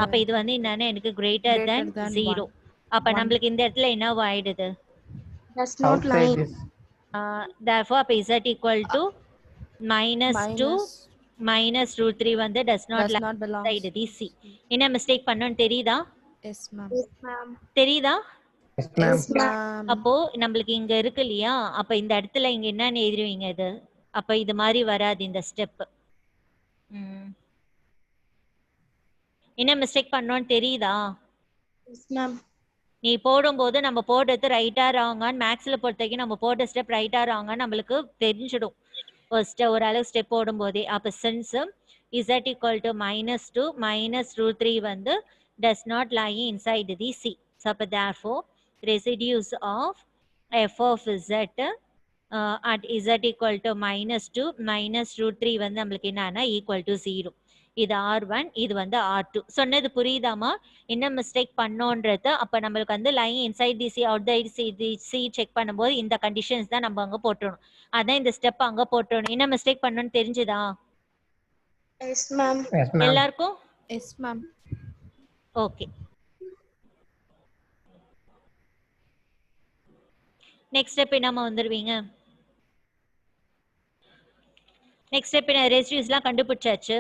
அப்போ இது வந்து என்னன்னா எனக்கு greater than 0. அப்போ நம்மளுக்கு இந்த இடத்துல என்ன ஆயிடுது? Does not lie. Outside this. therefore அப்போ z = -2 -√3 வந்து does not lie inside the C. என்ன மிஸ்டேக் பண்ணோன்னு தெரியுதா? Yes ma'am. Yes, ma'am. தெரியுதா? Yes, ma'am. Yes, ma'am. அப்போ நம்மளுக்கு இங்க இருக்கு இல்லையா? அப்ப இந்த இடத்துல இங்க என்னன்னு எழுதுவீங்க இது? அப்ப இது மாதிரி வராது இந்த ஸ்டெப். என்ன மிஸ்டேக் பண்ணோன்னு தெரியுதா? Yes, ma'am. நீ போடும்போது நம்ம போடுறது ரைட்டா ராங்கான்னு மேக்ஸ்ல பொறுத்த வரைக்கும் நம்ம போடுற ஸ்டெப் ரைட்டா ராங்கான்னு நம்மளுக்கு தெரிஞ்சிடும் ஃபர்ஸ்ட் ஓரளவு ஸ்டெப் போடும்போதே. அப்போ சின்ஸ் z = -2 -√3 வந்து does not lie inside the C. So அப்போ therefore residues of f of z at z = -2 -√3 வந்து நம்மளுக்கு என்னன்னா = 0. இது R1, இது வந்து R2. சொன்னது புரியுதாமா? என்ன மிஸ்டேக் பண்ணோன்றது? அப்போ நம்மளுக்கு வந்து line inside the C out the C check பண்ணும்போது இந்த கண்டிஷன்ஸ் தான் நம்ம அங்கே போட்டுடணும். அதான் இந்த ஸ்டெப் அங்கே போட்டுடணும். என்ன மிஸ்டேக் பண்ணோன்னு தெரிஞ்சுதா Yes, ma'am. Yes, ma'am. எல்லாருக்கும்? Yes ma'am. Okay. Next step என்னமா வந்துடுவீங்க? நெக்ஸ்ட் ஸ்டெப் என்ன? ரெசிடியூஸ்லாம் கண்டுபிடிச்சாச்சு.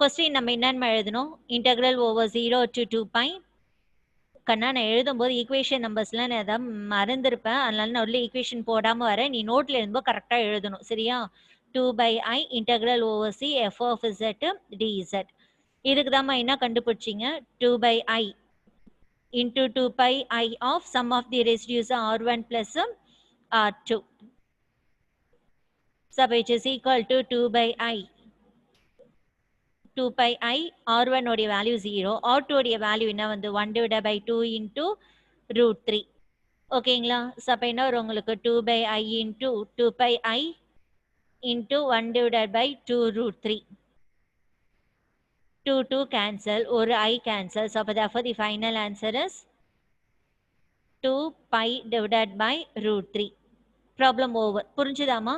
கொஸ்டின் நம்ம என்னன்னு எழுதணும்? Integral over 0 to 2π. கண்ணா நான் எழுதும்போது ஈக்குவேஷன் நம்பர்ஸ்லாம் நான் எதாவது மறந்துருப்பேன். அதனால நான் உள்ள ஈக்குவேஷன் போடாமல் வரேன். நீ நோட்டில் எழுதும்போது கரெக்டாக எழுதணும். சரியா? 2/i integral over c f of z dz. இதுக்கு தான் என்ன கண்டுபிடிச்சிங்க? 2/i into 2πi of sum of the residues R1 plus R2. So which is equal to 2/i. 2πi R1 உடைய வேல்யூ 0, R2 உடைய வேல்யூ என்ன வந்து 1/2 into √3. ஓகேங்களா? So அப்போ என்ன வரும் உங்களுக்கு? 2/i into 2πi into 1/2 √3. 2 cancel, ஒரு I cancel. So therefore the final answer is 2π / √3. Problem over. புரிஞ்சுதாமா?